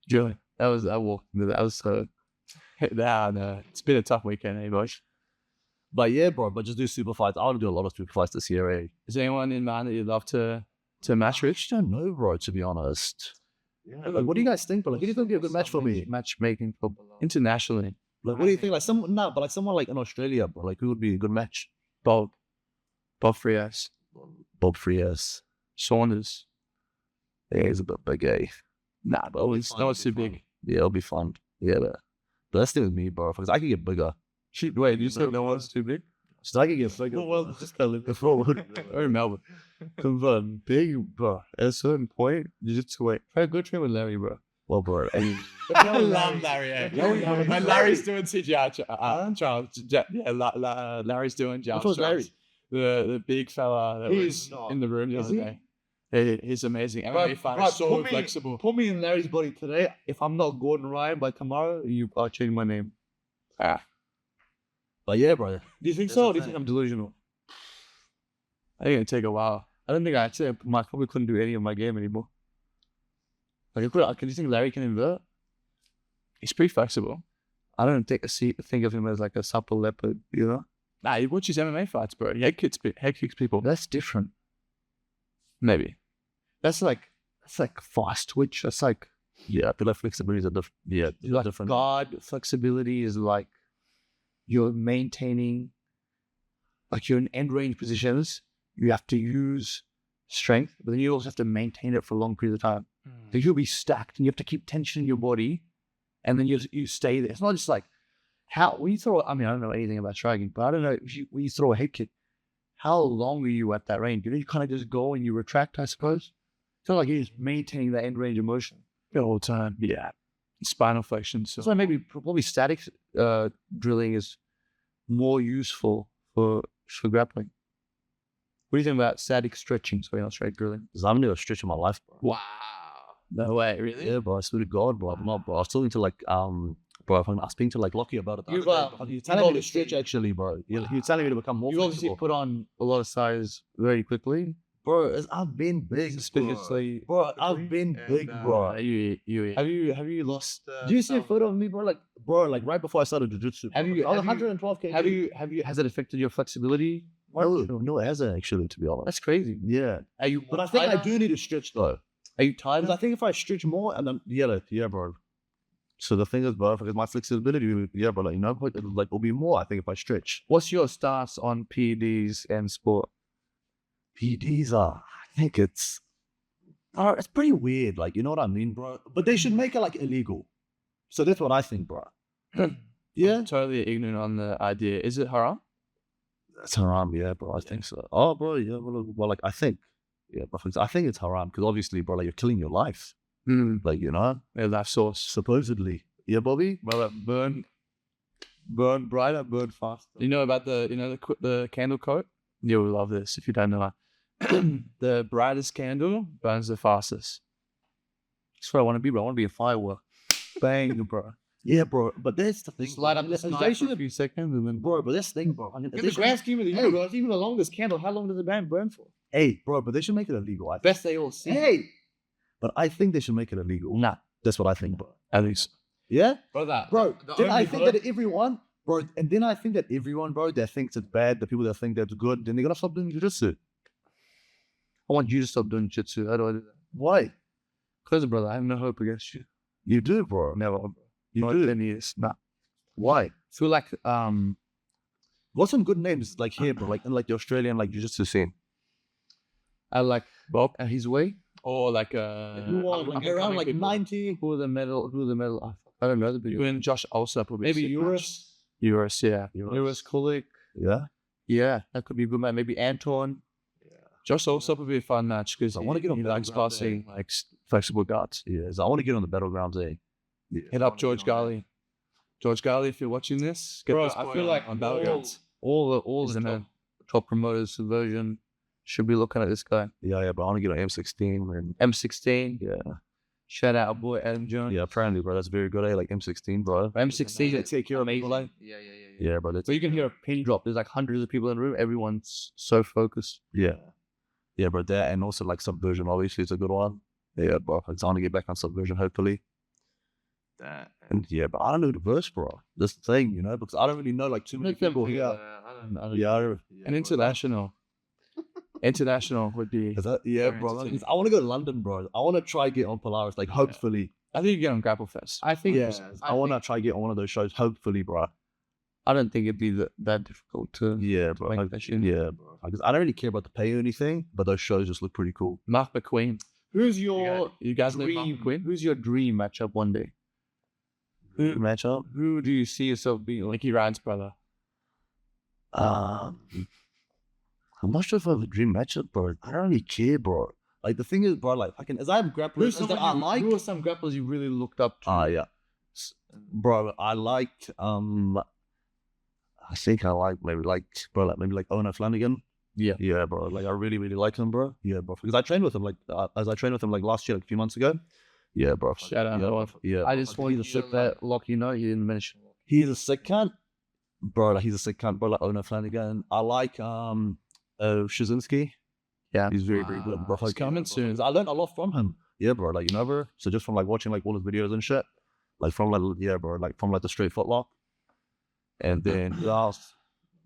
[SPEAKER 1] Julie.
[SPEAKER 3] I walked into that. I was so.
[SPEAKER 1] No, it's been a tough weekend, eh, boys?
[SPEAKER 2] But yeah, bro, but just do super fights. I want to do a lot of super fights this year, eh?
[SPEAKER 1] Is there anyone in mind that you'd love to match
[SPEAKER 2] I
[SPEAKER 1] with?
[SPEAKER 2] just don't know, bro, to be honest.
[SPEAKER 4] Yeah,
[SPEAKER 2] Like, what do you guys think, bro? Like, who do you think would be a good match for me?
[SPEAKER 3] Matchmaking for
[SPEAKER 1] Internationally?
[SPEAKER 2] Like, what do you think? Like, but like someone like in Australia, bro, like, who would be a good match?
[SPEAKER 1] Bob Frias.
[SPEAKER 2] Bob Frias.
[SPEAKER 1] Saunders.
[SPEAKER 2] Yeah, he's a bit big, eh?
[SPEAKER 1] Nah, but it's too big.
[SPEAKER 2] Yeah, it'll be fun. Yeah, but that's still with me, bro, because I can get bigger.
[SPEAKER 1] Shit, wait, you said no one's too big?
[SPEAKER 2] So I can get bigger.
[SPEAKER 3] Well, just a little forward.
[SPEAKER 1] Or in Melbourne.
[SPEAKER 3] Confirm. Big, bro. At a certain point, you just wait. Try go train with Larry, bro.
[SPEAKER 2] Well, bro,
[SPEAKER 1] I love Larry. And Larry's doing CGI trials. Yeah, Larry's doing
[SPEAKER 2] Which one's Larry?
[SPEAKER 1] The big fella that was in the room the other day. He's amazing. MMA fighter, so flexible.
[SPEAKER 3] Put me in Larry's body today. If I'm not Gordon Ryan by tomorrow, I'll change my name.
[SPEAKER 2] but yeah, bro.
[SPEAKER 3] Do you think so? Or do you think I'm delusional?
[SPEAKER 1] I think it'd take a while.
[SPEAKER 3] I don't think I probably couldn't do any of my game anymore. Like, can you think Larry can invert?
[SPEAKER 1] He's pretty flexible.
[SPEAKER 3] I don't think of him as like a supple leopard, you know?
[SPEAKER 1] Nah, you watch his MMA fights, bro. He head kicks people.
[SPEAKER 3] That's different.
[SPEAKER 1] Maybe.
[SPEAKER 3] That's like fast twitch. That's like
[SPEAKER 2] Yeah, I feel like flexibility is a different.
[SPEAKER 3] guard flexibility is like you're maintaining, like you're in end range positions. You have to use strength, but then you also have to maintain it for a long period of time. So you'll be stacked, and you have to keep tension in your body, and then you stay there. It's not just like when you throw. I mean, I don't know anything about striking, but I don't know when you throw a head kick, how long are you at that range? You kind of just go and you retract, I suppose. It's not like you're just maintaining that end range of motion
[SPEAKER 1] the whole time. Yeah. Spinal flexion. So
[SPEAKER 3] that's why probably static drilling is more useful for grappling. What do you think about static stretching? So you're not straight drilling.
[SPEAKER 2] Because I've never stretched in my life, bro.
[SPEAKER 1] wow. No way, really?
[SPEAKER 2] Yeah, bro. I swear to God, bro. I'm not, bro. I was talking to like, bro. I was speaking to like Lockie about it.
[SPEAKER 3] You're
[SPEAKER 2] telling me to stretch actually, bro. You're telling me to become more.
[SPEAKER 3] You obviously put on a lot of size very quickly.
[SPEAKER 2] Bro, I've been big, bro. I've been big, bro.
[SPEAKER 3] Have you lost?
[SPEAKER 2] Do you see a photo of me, bro? Like right before I started jiu-jitsu.
[SPEAKER 3] I was
[SPEAKER 2] 112 kg.
[SPEAKER 3] Has it affected your flexibility?
[SPEAKER 2] No, it hasn't actually, to be honest.
[SPEAKER 3] That's crazy.
[SPEAKER 2] Yeah. But I think I do need to stretch though.
[SPEAKER 3] Are you tired?
[SPEAKER 2] Because I think if I stretch more, and then yeah, bro. So the thing is, bro, because my flexibility, yeah, but like, you know, like it'll be more, I think, if I stretch.
[SPEAKER 3] What's your stance on PEDs and sport?
[SPEAKER 2] PDs are, I think it's pretty weird, like, you know what I mean, bro? But they should make it like illegal. So that's what I think, bro. Yeah,
[SPEAKER 1] I'm totally ignorant on the idea. Is it haram?
[SPEAKER 2] it's haram, yeah, bro. I think so. Oh, bro, yeah, well, like I think, yeah, bro, I think it's haram because obviously, bro, like you're killing your life, like you know,
[SPEAKER 1] Yeah, life source.
[SPEAKER 2] supposedly. Yeah, Bobby. Well, burn brighter, burn faster.
[SPEAKER 1] You know about the candle quote? You will love this if you don't know. The brightest candle burns the fastest.
[SPEAKER 3] That's what I want to be, bro. I want to be a firework. Bang, bro.
[SPEAKER 2] Yeah, bro. But that's the thing.
[SPEAKER 3] Just light up the
[SPEAKER 2] They
[SPEAKER 3] sky
[SPEAKER 2] should
[SPEAKER 3] for a few seconds and then...
[SPEAKER 2] bro. But that's the thing, bro. I mean,
[SPEAKER 3] In the grand scheme of the universe, even the longest candle, how long does the band burn for?
[SPEAKER 2] hey, bro. But they should make it illegal. I think.
[SPEAKER 3] Best they all see.
[SPEAKER 2] Hey, but I think they should make it illegal.
[SPEAKER 3] Nah.
[SPEAKER 2] That's what I think, bro.
[SPEAKER 1] At least.
[SPEAKER 2] Yeah,
[SPEAKER 1] Brother.
[SPEAKER 2] bro.
[SPEAKER 1] The
[SPEAKER 2] Then I
[SPEAKER 1] only
[SPEAKER 2] think
[SPEAKER 1] vote-
[SPEAKER 2] that everyone, bro, and then I think that everyone, bro, that thinks it's bad, the people that think that's good, then they're gonna stop doing jiu-jitsu.
[SPEAKER 3] I want you to stop doing jitsu. How do I do that?
[SPEAKER 2] Why?
[SPEAKER 3] Because, brother, I have no hope against you.
[SPEAKER 2] You do, bro.
[SPEAKER 3] Never.
[SPEAKER 2] You
[SPEAKER 3] Not
[SPEAKER 2] do.
[SPEAKER 3] 10 years. Nah.
[SPEAKER 2] Why?
[SPEAKER 3] Feel like,
[SPEAKER 2] What's some good names like here, bro? Like in like the Australian like jiu-jitsu scene.
[SPEAKER 3] I like Bob and his way.
[SPEAKER 1] Or like
[SPEAKER 3] Around like 90. Who are the medal? I don't know the
[SPEAKER 1] You
[SPEAKER 3] big
[SPEAKER 1] and Josh also probably.
[SPEAKER 3] Maybe
[SPEAKER 1] sick
[SPEAKER 3] Eurus.
[SPEAKER 1] match. Eurus, yeah.
[SPEAKER 3] Eurus Kulik.
[SPEAKER 2] Yeah.
[SPEAKER 3] Yeah, that could be a good man. Maybe Anton.
[SPEAKER 1] Josh also would be a fun match because
[SPEAKER 2] I wanna get on
[SPEAKER 1] he likes
[SPEAKER 2] battleground
[SPEAKER 1] passing like flexible guards.
[SPEAKER 2] Yeah. So I want to get on the battlegrounds, eh? Yeah.
[SPEAKER 1] Hit up George Garley. George Garley, if you're watching this, get
[SPEAKER 3] Bro,
[SPEAKER 1] this
[SPEAKER 3] I
[SPEAKER 1] boy
[SPEAKER 3] feel like
[SPEAKER 1] on battlegrounds.
[SPEAKER 3] all
[SPEAKER 1] He's
[SPEAKER 3] the
[SPEAKER 1] the man.
[SPEAKER 3] top promoters version should be looking at this guy.
[SPEAKER 2] Yeah, but I want to get on M16 and
[SPEAKER 3] M16.
[SPEAKER 2] yeah.
[SPEAKER 3] Shout out our boy Adam Jones.
[SPEAKER 2] Yeah, apparently, bro, that's very good, eh? Like M16, bro.
[SPEAKER 3] M16.
[SPEAKER 2] They take care of people, like.
[SPEAKER 3] Yeah.
[SPEAKER 2] Yeah, bro. That's
[SPEAKER 3] So you can hear a pin drop. There's like hundreds of people in the room. Everyone's so focused.
[SPEAKER 2] yeah, yeah, bro. That and also like Subversion, obviously, is a good one. Yeah, bro. It's on to get back on Subversion, hopefully. And yeah, but I don't know the verse, bro. This thing, you know, because I don't really know like too many people here. Yeah,
[SPEAKER 1] And international. International would be.
[SPEAKER 2] is that, yeah,
[SPEAKER 1] Very
[SPEAKER 2] bro.
[SPEAKER 1] entertaining.
[SPEAKER 2] I want to go to London, bro. I want to try get on Polaris, like hopefully.
[SPEAKER 1] I think you get on Grapple Fest.
[SPEAKER 3] I think.
[SPEAKER 2] Yeah, I want to try get on one of those shows, hopefully, bro.
[SPEAKER 3] I don't think it'd be that difficult to.
[SPEAKER 2] Yeah, bro.
[SPEAKER 3] make
[SPEAKER 2] Like,
[SPEAKER 3] that shit.
[SPEAKER 2] yeah, bro. Because I don't really care about the pay or anything, but those shows just look pretty cool.
[SPEAKER 1] Mark McQueen.
[SPEAKER 3] Who's your
[SPEAKER 1] You guys know Mark
[SPEAKER 3] dream?
[SPEAKER 1] McQueen?
[SPEAKER 3] Who's your dream matchup one day?
[SPEAKER 2] Matchup.
[SPEAKER 3] Who do you see yourself being? Like,
[SPEAKER 1] Nicky Ryan's brother.
[SPEAKER 2] I'm not sure if I have a dream matchup, bro. I don't really care, bro. Like the thing is, bro, like fucking as I'm grappling,
[SPEAKER 3] who's
[SPEAKER 2] is that
[SPEAKER 3] someone
[SPEAKER 2] I
[SPEAKER 3] you-
[SPEAKER 2] like.
[SPEAKER 3] who are some grapplers you really looked up to?
[SPEAKER 2] Yeah, bro. I like I think I like maybe like Owen Flanagan. Yeah, bro. Like I really like him, bro. Yeah, bro. Because I trained with him like as I trained with him like last year, like a few months ago. Yeah, bro.
[SPEAKER 1] Shout out,
[SPEAKER 2] Yeah,
[SPEAKER 1] Owen.
[SPEAKER 2] yeah.
[SPEAKER 3] I just want you
[SPEAKER 2] he's
[SPEAKER 3] to
[SPEAKER 2] a
[SPEAKER 3] say
[SPEAKER 2] sick
[SPEAKER 3] that, Locke, you know, you didn't mention.
[SPEAKER 2] He's a sick cunt, bro. Like he's a sick cunt, bro. Like Owen Flanagan. I like Shazinski.
[SPEAKER 3] Yeah.
[SPEAKER 2] He's very good, bro.
[SPEAKER 1] He's coming soon.
[SPEAKER 2] I learned a lot from him. Yeah, bro. Like you know, bro. So just from like watching like all his videos and shit, like from like yeah, bro. Like from like the straight footlock, and then who else?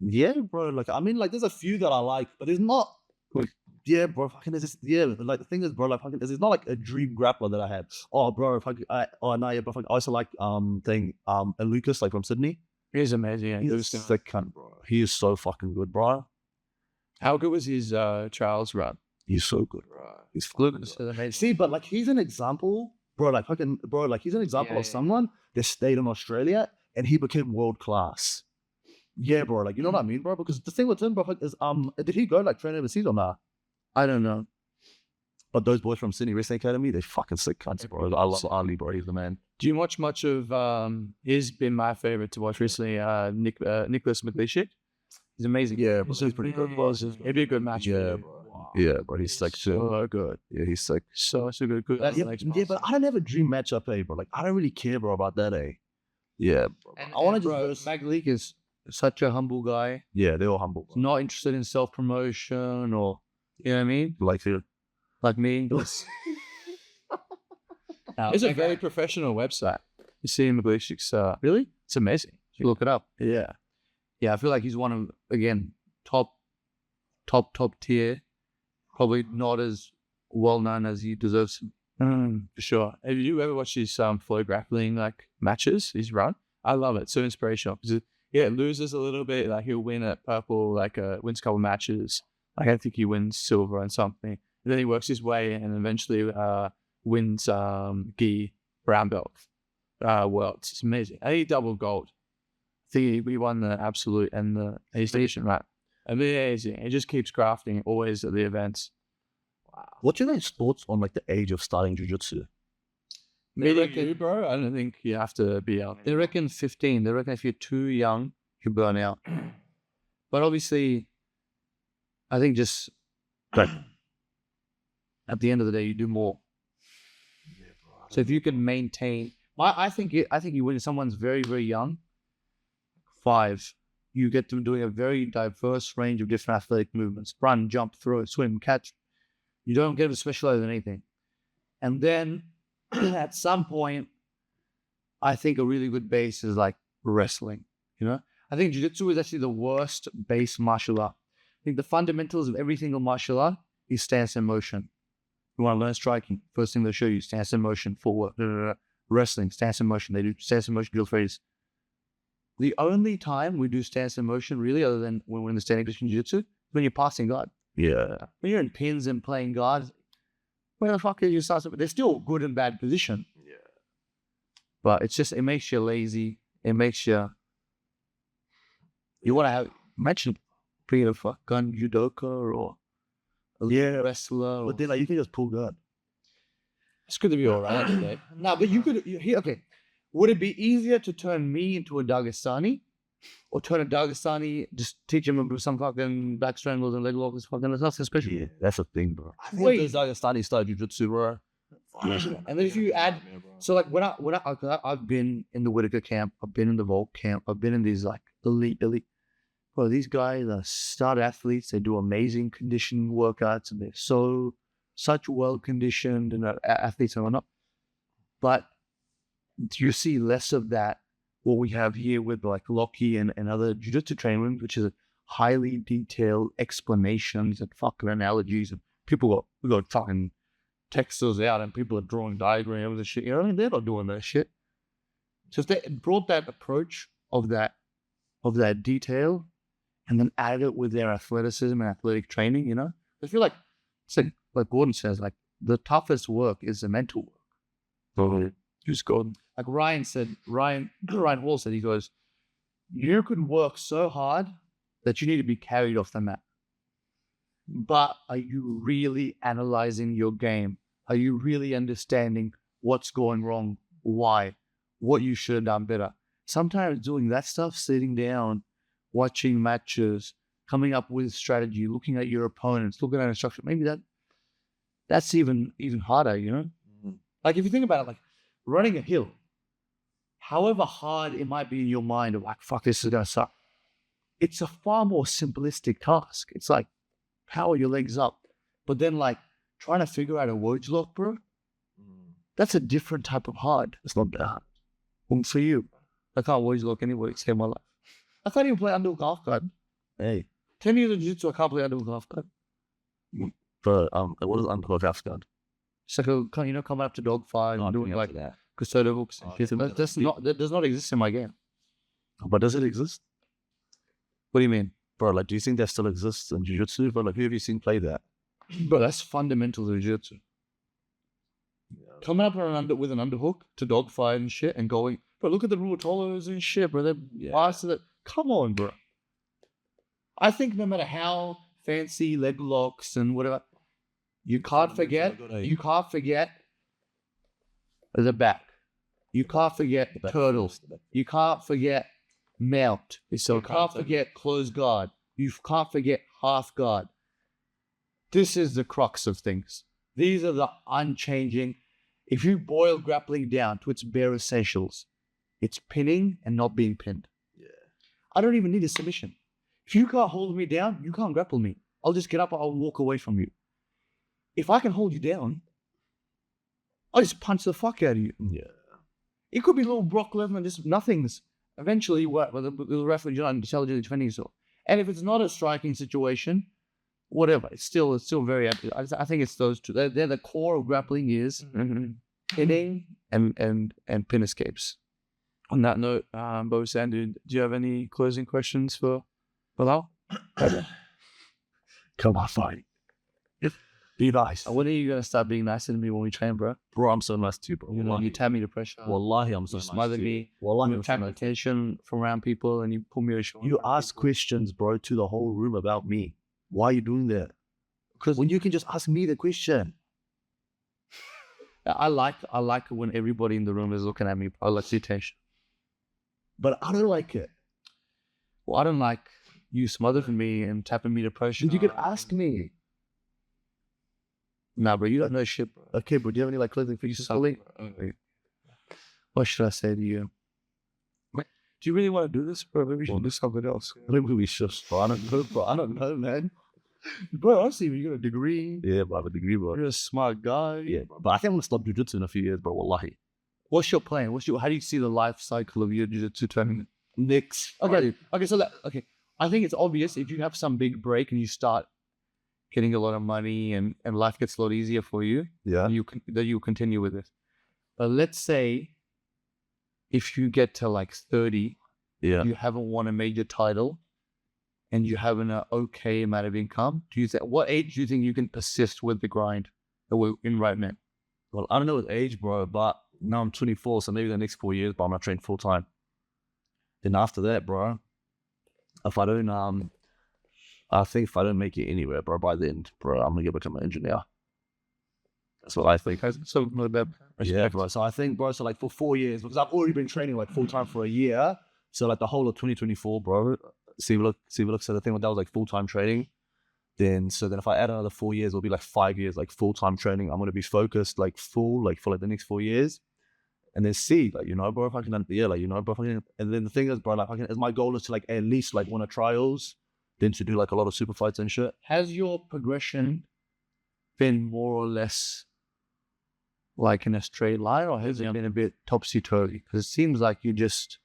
[SPEAKER 2] Yeah, bro. Like I mean, like there's a few that I like, but there's not. Like, yeah, bro. Fucking there's just yeah. Like the thing is, bro. Like fucking, there's not like a dream grappler that I had. Oh, bro. Fucking, no, yeah, bro. Fucking, I also like Lucas, like from Sydney.
[SPEAKER 1] He's amazing. Yeah.
[SPEAKER 2] He's a sick cunt, bro. He is so fucking good, bro.
[SPEAKER 1] How good was his trials run?
[SPEAKER 2] He's so good, bro. He's fucking
[SPEAKER 3] Lucas
[SPEAKER 2] good.
[SPEAKER 3] is amazing.
[SPEAKER 2] See, but like he's an example, bro. Like fucking, bro. Like he's an example
[SPEAKER 3] Yeah,
[SPEAKER 2] of
[SPEAKER 3] yeah.
[SPEAKER 2] someone that stayed in Australia and he became world class. Yeah, bro. Like you know what I mean, bro? Because the thing with him, bro, like, is did he go like train overseas or not?
[SPEAKER 3] I don't know.
[SPEAKER 2] But those boys from Sydney Wrestling Academy, they fucking sick cunts, bro. I love Ali, bro. He's the man.
[SPEAKER 1] Do you watch much of? He's been my favorite to watch recently. Nicholas McLeish.
[SPEAKER 3] He's amazing.
[SPEAKER 2] Yeah, bro.
[SPEAKER 1] He's pretty good. It'd be a good match.
[SPEAKER 2] Yeah,
[SPEAKER 1] bro.
[SPEAKER 2] Yeah, bro. He's like
[SPEAKER 1] So good.
[SPEAKER 2] Yeah, he's sick.
[SPEAKER 1] So good. Good.
[SPEAKER 2] Yeah, but I don't have a dream matchup, eh, bro. Like I don't really care, bro, about that, eh. Yeah, bro. I want to
[SPEAKER 3] bro,
[SPEAKER 2] just.
[SPEAKER 3] Magleek is such a humble guy.
[SPEAKER 2] Yeah, they're all humble. Bro.
[SPEAKER 3] Not interested in self promotion or you know what I mean?
[SPEAKER 2] Like, dude.
[SPEAKER 3] Like me.
[SPEAKER 1] It's a very professional website. You see McLeish's.
[SPEAKER 3] Really?
[SPEAKER 1] It's amazing.
[SPEAKER 3] You look it up.
[SPEAKER 1] Yeah.
[SPEAKER 3] Yeah, I feel like he's one of again top tier. Probably not as well known as he deserves
[SPEAKER 1] For sure. Have you ever watched his flow grappling like matches? His run, I love it. So inspirational because it loses a little bit. Like he'll win at purple, like wins a couple matches. Like I think he wins silver and something. And then he works his way and eventually wins gi brown belt worlds. It's amazing. I think he doubled gold. I think he won the absolute and the station, right? Amazing. He just keeps crafting always at the events.
[SPEAKER 2] What's your guys' thoughts on like the age of starting jiu-jitsu?
[SPEAKER 1] Meeting you, bro, I don't think you have to be out.
[SPEAKER 3] They reckon 15. They reckon if you're too young, you burn out. But obviously, I think just at the end of the day, you do more. So if you can maintain, I think you when someone's very, very young, 5, you get them doing a very diverse range of different athletic movements: run, jump, throw, swim, catch. You don't get to specialize in anything. And then at some point, I think a really good base is like wrestling. You know, I think jiu-jitsu is actually the worst base martial art. I think the fundamentals of every single martial art is stance and motion. You want to learn striking, first thing they'll show you, stance and motion, footwork. Wrestling, stance and motion. They do stance and motion drill phase. The only time we do stance and motion, really, other than when we're in the standing position jiu-jitsu, is when you're passing guard.
[SPEAKER 2] Yeah.
[SPEAKER 3] When you're in pins and playing guard, where the fuck are you start? They're still good and bad position.
[SPEAKER 2] Yeah.
[SPEAKER 3] But it's just, it makes you lazy. It makes you want to have, imagine being a fucking judoka or a wrestler.
[SPEAKER 2] But then like you can just pull guard.
[SPEAKER 1] It's good to be all right today.
[SPEAKER 3] No, but okay. Would it be easier to turn me into a Dagestani or turn a Dagestani, just teach him some fucking back strangles and leg locks? Fucking, that's nothing special.
[SPEAKER 2] Yeah, that's the thing, bro. I think
[SPEAKER 3] Wait.
[SPEAKER 2] there's Dagestani style jiu-jitsu, bro.
[SPEAKER 3] And then if you add, so like I've been in the Whitaker camp, I've been in the Volk camp, I've been in these like elite. Bro, these guys are stud athletes. They do amazing conditioning workouts and they're such well conditioned and athletes and whatnot. But you see less of that. What we have here with like Lockie and other jiu-jitsu training, which is highly detailed explanations and fucking analogies, and we got fucking text those out and people are drawing diagrams and shit. You know what I mean? They're not doing that shit. So if they brought that approach of that detail and then added it with their athleticism and athletic training, you know, I feel like it's like Gordon says, like the toughest work is the mental work.
[SPEAKER 2] Mm-hmm.
[SPEAKER 3] Who's Gordon? Like Ryan Hall said, he goes, you could work so hard that you need to be carried off the mat. But are you really analyzing your game? Are you really understanding what's going wrong? Why? What you should have done better? Sometimes doing that stuff, sitting down, watching matches, coming up with strategy, looking at your opponents, looking at instruction, maybe that's even harder, you know?
[SPEAKER 2] Mm-hmm.
[SPEAKER 3] Like if you think about it, like running a hill, however hard it might be in your mind of like, fuck, this is gonna suck. It's a far more simplistic task. It's like, power your legs up. But then like trying to figure out a word lock, bro, that's a different type of hard. It's not that hard. Well, for you, I can't word lock anyway, it's in my life. I can't even play underhook half guard.
[SPEAKER 2] Hey.
[SPEAKER 3] 10 years of jiu-jitsu, I can't play underhook half guard.
[SPEAKER 2] But what is underhook half guard?
[SPEAKER 3] It's like coming up to dogfight and doing like
[SPEAKER 2] that.
[SPEAKER 3] custodial hooks and shit. That does not exist in my game.
[SPEAKER 2] But does it exist?
[SPEAKER 3] What do you mean?
[SPEAKER 2] Bro, like, do you think that still exists in jiu-jitsu? But like, who have you seen play that?
[SPEAKER 3] Bro, that's fundamental to jiu-jitsu. Yeah. Coming up with an underhook to dogfight and shit and going, bro, look at the Ruotolos and shit, bro. Come on, bro. I think no matter how fancy leg locks and whatever, you can't forget the back. You can't forget turtles. You can't forget mount. You can't forget close guard. You can't forget half guard. This is the crux of things. These are the unchanging. If you boil grappling down to its bare essentials, it's pinning and not being pinned. Yeah. I don't even need a submission. If you can't hold me down, you can't grapple me. I'll just get up, I'll walk away from you. If I can hold you down, I'll just punch the fuck out of you.
[SPEAKER 2] Yeah.
[SPEAKER 3] It could be little Brock Lesnar, just nothings. Eventually, the referee, you're not intelligently defending yourself. And if it's not a striking situation, whatever. It's still very. I think it's those two. They're the core of grappling is hitting and pin escapes.
[SPEAKER 1] On that note, Bo Sandu, do you have any closing questions for Belal?
[SPEAKER 2] Come on, fine. Be nice.
[SPEAKER 3] When are you gonna start being nicer to me when we train, bro?
[SPEAKER 2] Bro, I'm so nice to you, bro.
[SPEAKER 3] You know, you tap me to pressure.
[SPEAKER 2] Wallahi, I'm so
[SPEAKER 3] You
[SPEAKER 2] nice
[SPEAKER 3] smother
[SPEAKER 2] to you.
[SPEAKER 3] me.
[SPEAKER 2] Wallahi,
[SPEAKER 3] You
[SPEAKER 2] I'm so
[SPEAKER 3] tap
[SPEAKER 2] nice.
[SPEAKER 3] attention from around people, and you pull me ashore.
[SPEAKER 2] You ask questions, bro, to the whole room about me. Why are you doing that? Because when you can just ask me the question.
[SPEAKER 3] I like it when everybody in the room is looking at me. I like the attention.
[SPEAKER 2] But I don't like it.
[SPEAKER 3] Well, I don't like you smothering me and tapping me to pressure.
[SPEAKER 2] Dude, you could ask me.
[SPEAKER 3] Nah, bro, you don't know shit, bro.
[SPEAKER 2] Okay, bro, do you have any like clothing for you?
[SPEAKER 3] What should I say to you? Do you really want to do this, bro? Maybe we should do something else.
[SPEAKER 2] Maybe we should, bro. I don't know, bro. I don't know, man.
[SPEAKER 3] Bro, honestly, you got a degree.
[SPEAKER 2] Yeah, bro, I have a degree, bro.
[SPEAKER 3] You're a smart guy.
[SPEAKER 2] Yeah, bro. But I think I'm gonna stop jiu-jitsu in a few years, bro. Wallahi.
[SPEAKER 3] What's your plan? How do you see the life cycle of your jiu-jitsu training?
[SPEAKER 2] Next.
[SPEAKER 3] Okay. I think it's obvious if you have some big break and you start getting a lot of money and life gets a lot easier for you,
[SPEAKER 2] Yeah.
[SPEAKER 3] that you continue with it. But let's say if you get to like 30,
[SPEAKER 2] Yeah.
[SPEAKER 3] you haven't won a major title, and you have an okay amount of income. What age do you think you can persist with the grind that we're in right now?
[SPEAKER 2] Well, I don't know what age, bro, but now I'm 24, so maybe the next 4 years, but I'm gonna train full time. Then after that, bro, if I don't, I think if I don't make it anywhere, bro, by then, bro, I'm gonna become an engineer. That's what I think.
[SPEAKER 3] So not bad.
[SPEAKER 2] Yeah, bro. So I think, bro, so like for 4 years, because I've already been training like full time for a year. So like the whole of 2024, bro, see if you look. So the thing that was like full time training. Then if I add another 4 years, it'll be like 5 years, like full time training. I'm gonna be focused like full, like for like the next 4 years. And then see, like, you know, bro, if I can, like, you know, bro, if I can, and then the thing is, bro, like, my goal is to like at least like win a trials, then to do like a lot of super fights and shit.
[SPEAKER 3] Has your progression been more or less like in a straight line, or has it been a bit topsy-turvy? Because it seems like you just...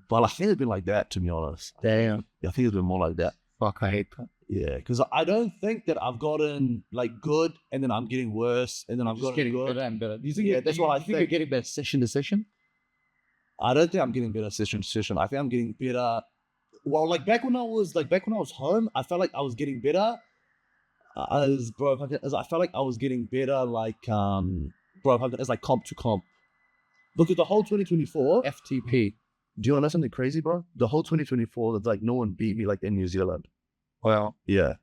[SPEAKER 2] But I think it's been like that, to be honest.
[SPEAKER 3] Damn.
[SPEAKER 2] Yeah, I think it's been more like that.
[SPEAKER 3] Fuck, I hate that.
[SPEAKER 2] Yeah, because I don't think that I've gotten like good, and then I'm getting worse, and then I'm
[SPEAKER 3] Just
[SPEAKER 2] getting
[SPEAKER 3] getting
[SPEAKER 2] good.
[SPEAKER 3] better and better. Do you think
[SPEAKER 2] Yeah, that's what I
[SPEAKER 3] think you're
[SPEAKER 2] think.
[SPEAKER 3] getting better session to session?
[SPEAKER 2] I don't think I'm getting better session to session. I think I'm getting better. Well, like back when I was home, I felt like I was getting better. I felt like I was getting better, like as like comp to comp. Look at the whole 2024.
[SPEAKER 3] FTP.
[SPEAKER 2] Do you know something crazy, bro? The whole 2024, that's like no one beat me like in New Zealand.
[SPEAKER 3] Well,
[SPEAKER 2] Yeah.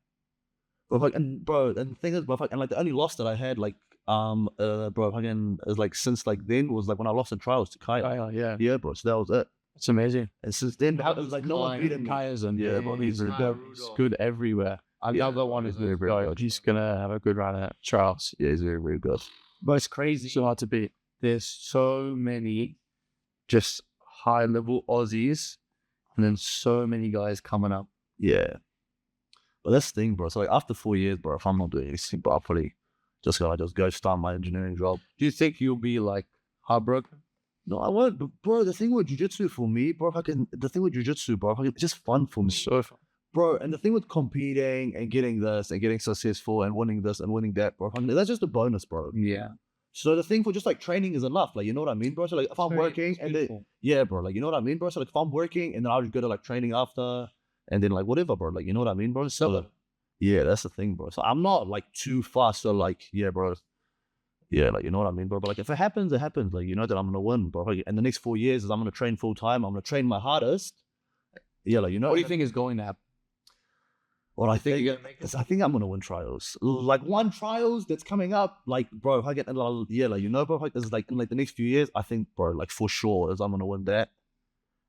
[SPEAKER 2] But and the thing is, and like the only loss that I had, like, is like since like then was like when I lost the trials to Kaya.
[SPEAKER 3] yeah.
[SPEAKER 2] Yeah, bro. So that was it.
[SPEAKER 3] It's amazing.
[SPEAKER 2] And since then, it was like no one beat him.
[SPEAKER 3] Kaya's and
[SPEAKER 2] Yeah, but he's
[SPEAKER 3] good everywhere. Another one is
[SPEAKER 2] very, very good.
[SPEAKER 3] he's gonna have a good run at trials.
[SPEAKER 2] Yeah, he's very, very good.
[SPEAKER 3] But it's crazy. So hard to beat. There's so many just high level Aussies, and then so many guys coming up.
[SPEAKER 2] Yeah. But that's the thing, bro. So like after 4 years, bro, if I'm not doing anything, bro, I'll probably just go start my engineering job.
[SPEAKER 3] Do you think you'll be like heartbroken?
[SPEAKER 2] No, I won't. But bro, the thing with jiu-jitsu for me, bro, it's just fun for me.
[SPEAKER 3] So fun.
[SPEAKER 2] Bro, and the thing with competing and getting this and getting successful and winning this and winning that, bro, that's just a bonus, bro.
[SPEAKER 3] Yeah.
[SPEAKER 2] So the thing for just like training is enough, like, you know what I mean, bro? So like if I'm working and then, yeah, bro, like, you know what I mean, bro? So like if I'm working and then I'll just go to like training after and then like whatever, bro, like, you know what I mean, bro? So yeah, that's the thing, bro. So I'm not like too fast, so like, yeah, bro. Yeah, like, you know what I mean, bro? But like if it happens, it happens. Like, you know that I'm gonna win, bro. Like, and the next 4 years is I'm gonna train full time. I'm gonna train my hardest. Yeah, like, you know.
[SPEAKER 3] What do you think is going to happen?
[SPEAKER 2] Well, I think I'm gonna win trials. Like one trials that's coming up, like, bro, if I get yeah, like, you know, bro, like, it's like in like the next few years, I think, bro, like for sure is I'm gonna win that.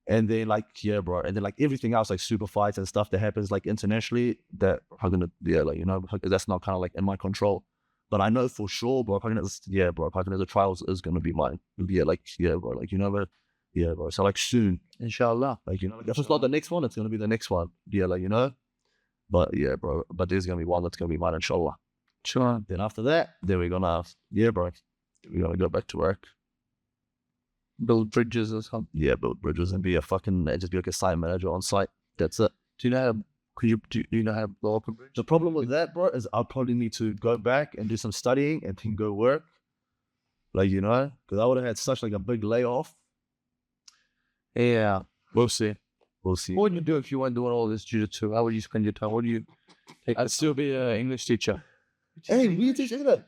[SPEAKER 2] And then like, yeah, bro, and then like everything else, like super fights and stuff that happens like internationally, that I'm gonna, yeah, like, you know, that's not kind of like in my control. But I know for sure, bro, yeah, bro, the trials is gonna be mine. Yeah, like, yeah, bro, like, you know, but yeah, bro, so like soon,
[SPEAKER 3] Inshallah.
[SPEAKER 2] like, you know, like, if it's not the next one, it's gonna be the next one. Yeah, like, you know. But yeah, bro, but there's gonna be one that's gonna be mine, inshallah.
[SPEAKER 3] Sure.
[SPEAKER 2] Then after that, then we're gonna, yeah, bro, we're gonna go back to work.
[SPEAKER 3] Build bridges or something.
[SPEAKER 2] Yeah, build bridges and be just be like a site manager on site. That's it.
[SPEAKER 3] Do you know how to
[SPEAKER 2] do you know how to blow up a bridge?
[SPEAKER 5] The problem with that, bro, is I'll probably need to go back and do some studying and then go work. Like, you know, because I would have had such like a big layoff.
[SPEAKER 2] Yeah,
[SPEAKER 1] We'll see.
[SPEAKER 5] We'll see.
[SPEAKER 2] what would you do if you weren't doing all this jiu-jitsu? How would you spend your time? What do you take?
[SPEAKER 1] I'd still be an English teacher.
[SPEAKER 5] Hey, we teach English.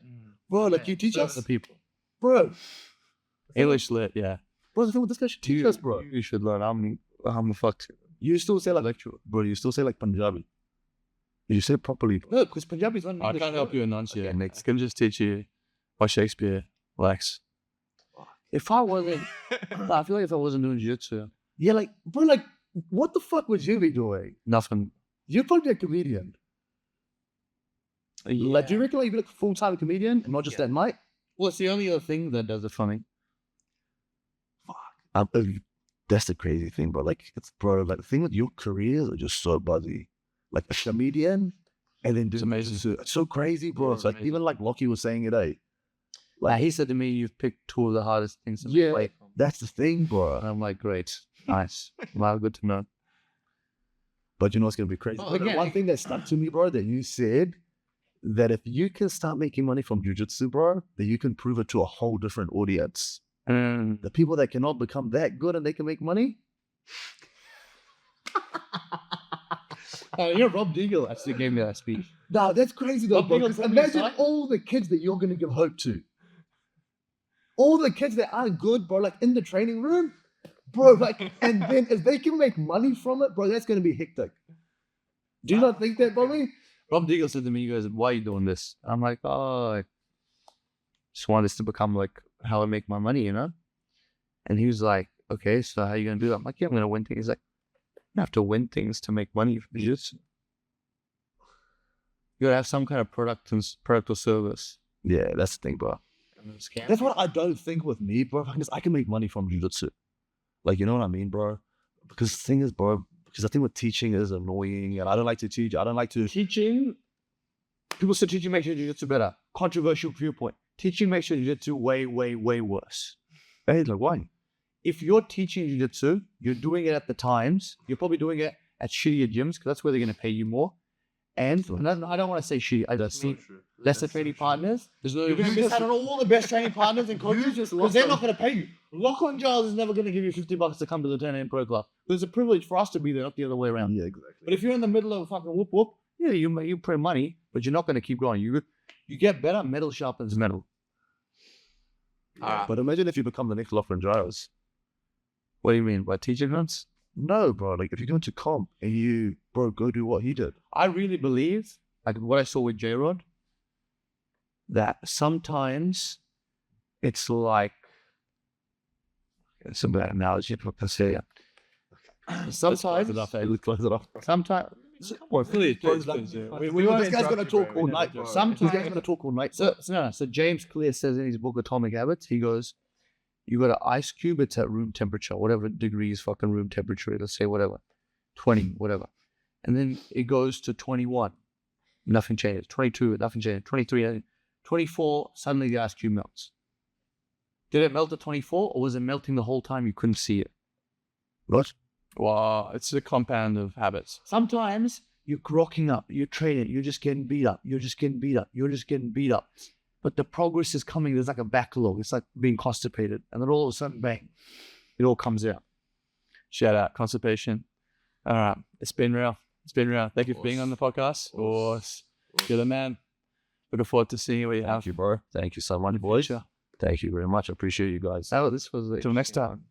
[SPEAKER 5] Bro, like you teach us?
[SPEAKER 2] the people.
[SPEAKER 5] Bro.
[SPEAKER 1] English lit, yeah.
[SPEAKER 5] Bro, the thing with this guy should teach us, bro.
[SPEAKER 2] You should learn how many fuck.
[SPEAKER 5] You still say like, bro, you still say like Punjabi. You say it properly. No, because Punjabi's not
[SPEAKER 1] I
[SPEAKER 5] English.
[SPEAKER 1] can't help you enunciate.
[SPEAKER 2] Okay,
[SPEAKER 1] I can just teach you by Shakespeare, Lex.
[SPEAKER 2] If I wasn't, I feel like if I wasn't doing jiu-jitsu,
[SPEAKER 5] Yeah, like, bro, like, what the fuck would you be doing?
[SPEAKER 2] nothing.
[SPEAKER 5] You'd probably be a comedian. Like, do you reckon like, you'd be like a full-time comedian and not just that night?
[SPEAKER 2] Well, it's the only other thing that does it for me.
[SPEAKER 5] That's the crazy thing, bro. Like, it's, bro, like, the thing with your careers are just so buzzy. Like, a comedian and then
[SPEAKER 1] It's amazing.
[SPEAKER 5] It's so crazy, bro. It's like, even like Lockie was saying it, eh?
[SPEAKER 2] Like he said to me, "You've picked two of the hardest things to
[SPEAKER 5] Yeah.
[SPEAKER 2] play."
[SPEAKER 5] That's the thing, bro.
[SPEAKER 2] And I'm like, "Great, nice, well, good to know."
[SPEAKER 5] But you know what's going to be crazy?
[SPEAKER 2] Oh, again,
[SPEAKER 5] One thing that stuck to me, bro, that you said that if you can start making money from jiu-jitsu, bro, then you can prove it to a whole different audience. The people that cannot become that good and they can make money.
[SPEAKER 2] You're Rob Deagle actually gave me that speech.
[SPEAKER 5] No, that's crazy though,
[SPEAKER 2] But
[SPEAKER 5] bro.
[SPEAKER 2] people
[SPEAKER 5] 'Cause
[SPEAKER 2] tell me
[SPEAKER 5] imagine
[SPEAKER 2] it's
[SPEAKER 5] all the kids that you're going to give hope to. All the kids that aren't good, bro, like in the training room, bro, like, and then if they can make money from it, bro, that's going to be hectic. Do you not think that, Bobby?
[SPEAKER 2] Rob Deagle said to me, he goes, "Why are you doing this?" I'm like, "Oh, I just want this to become like how I make my money, you know?" And he was like, "Okay, so how are you going to do that?" I'm like, "Yeah, I'm going to win things." He's like, "You don't have to win things to make money from jiu-jitsu. You got to have some kind of product or service."
[SPEAKER 5] Yeah, that's the thing, bro. That's what I don't think with me, bro. Because I can make money from jiu-jitsu. Like, you know what I mean, bro? Because the thing is, bro, because I think with teaching is annoying and I don't like to teach. I don't like to...
[SPEAKER 2] Teaching, people say teaching makes your jiu-jitsu better. Controversial viewpoint. Teaching makes your jiu-jitsu way, way, way worse.
[SPEAKER 5] Hey, like, why?
[SPEAKER 2] If you're teaching jiu-jitsu, you're doing it at the times. You're probably doing it at shittier gyms because that's where they're going to pay you more. And I don't want to say shitty. I just mean lesser training partners.
[SPEAKER 1] There's no.
[SPEAKER 2] You're going to miss out on all the best training partners and coaches because they're not going to pay you. Lock-on Giles is never going to give you $50 to come to the 10 Pro Club. It's a privilege for us to be there, not the other way around.
[SPEAKER 5] Yeah, exactly.
[SPEAKER 2] But if you're in the middle of a fucking whoop whoop, yeah, you pay money, but you're not going to keep going. You get better. Metal sharpens metal.
[SPEAKER 5] But imagine if you become the next Lachlan Giles.
[SPEAKER 2] What do you mean by teaching us?
[SPEAKER 5] No, bro. Like, if you go into comp and you, bro, go do what he did.
[SPEAKER 2] I really believe, like what I saw with J-Rod, that sometimes it's like, it's a bad analogy, but I can say it. Sometimes,
[SPEAKER 5] Close it off.
[SPEAKER 2] sometimes,
[SPEAKER 1] Please,
[SPEAKER 5] This guy's going to talk all night, bro.
[SPEAKER 2] Sometimes-
[SPEAKER 5] This guy's going to talk all night.
[SPEAKER 2] so James Clear says in his book Atomic Habits, he goes, you got an ice cube, it's at room temperature, whatever degrees fucking room temperature, let's say whatever, 20, whatever. And then it goes to 21, nothing changes. 22, nothing changes. 23, 24, suddenly the ice cube melts. Did it melt at 24 or was it melting the whole time you couldn't see it?
[SPEAKER 5] What?
[SPEAKER 1] Wow, it's a compound of habits.
[SPEAKER 2] Sometimes you're grokking up, you're training, you're just getting beat up, you're just getting beat up, you're just getting beat up. But the progress is coming, there's like a backlog, it's like being constipated. And then all of a sudden, bang, it all comes out.
[SPEAKER 1] Shout out, constipation. All right, it's been real. It's been real. Thank you for being on the podcast. You're the man. Looking forward to seeing what you have.
[SPEAKER 5] Thank you, bro. Thank you so much, boys. Thank you very much. I appreciate you guys.
[SPEAKER 2] Oh, this was
[SPEAKER 1] Till next time.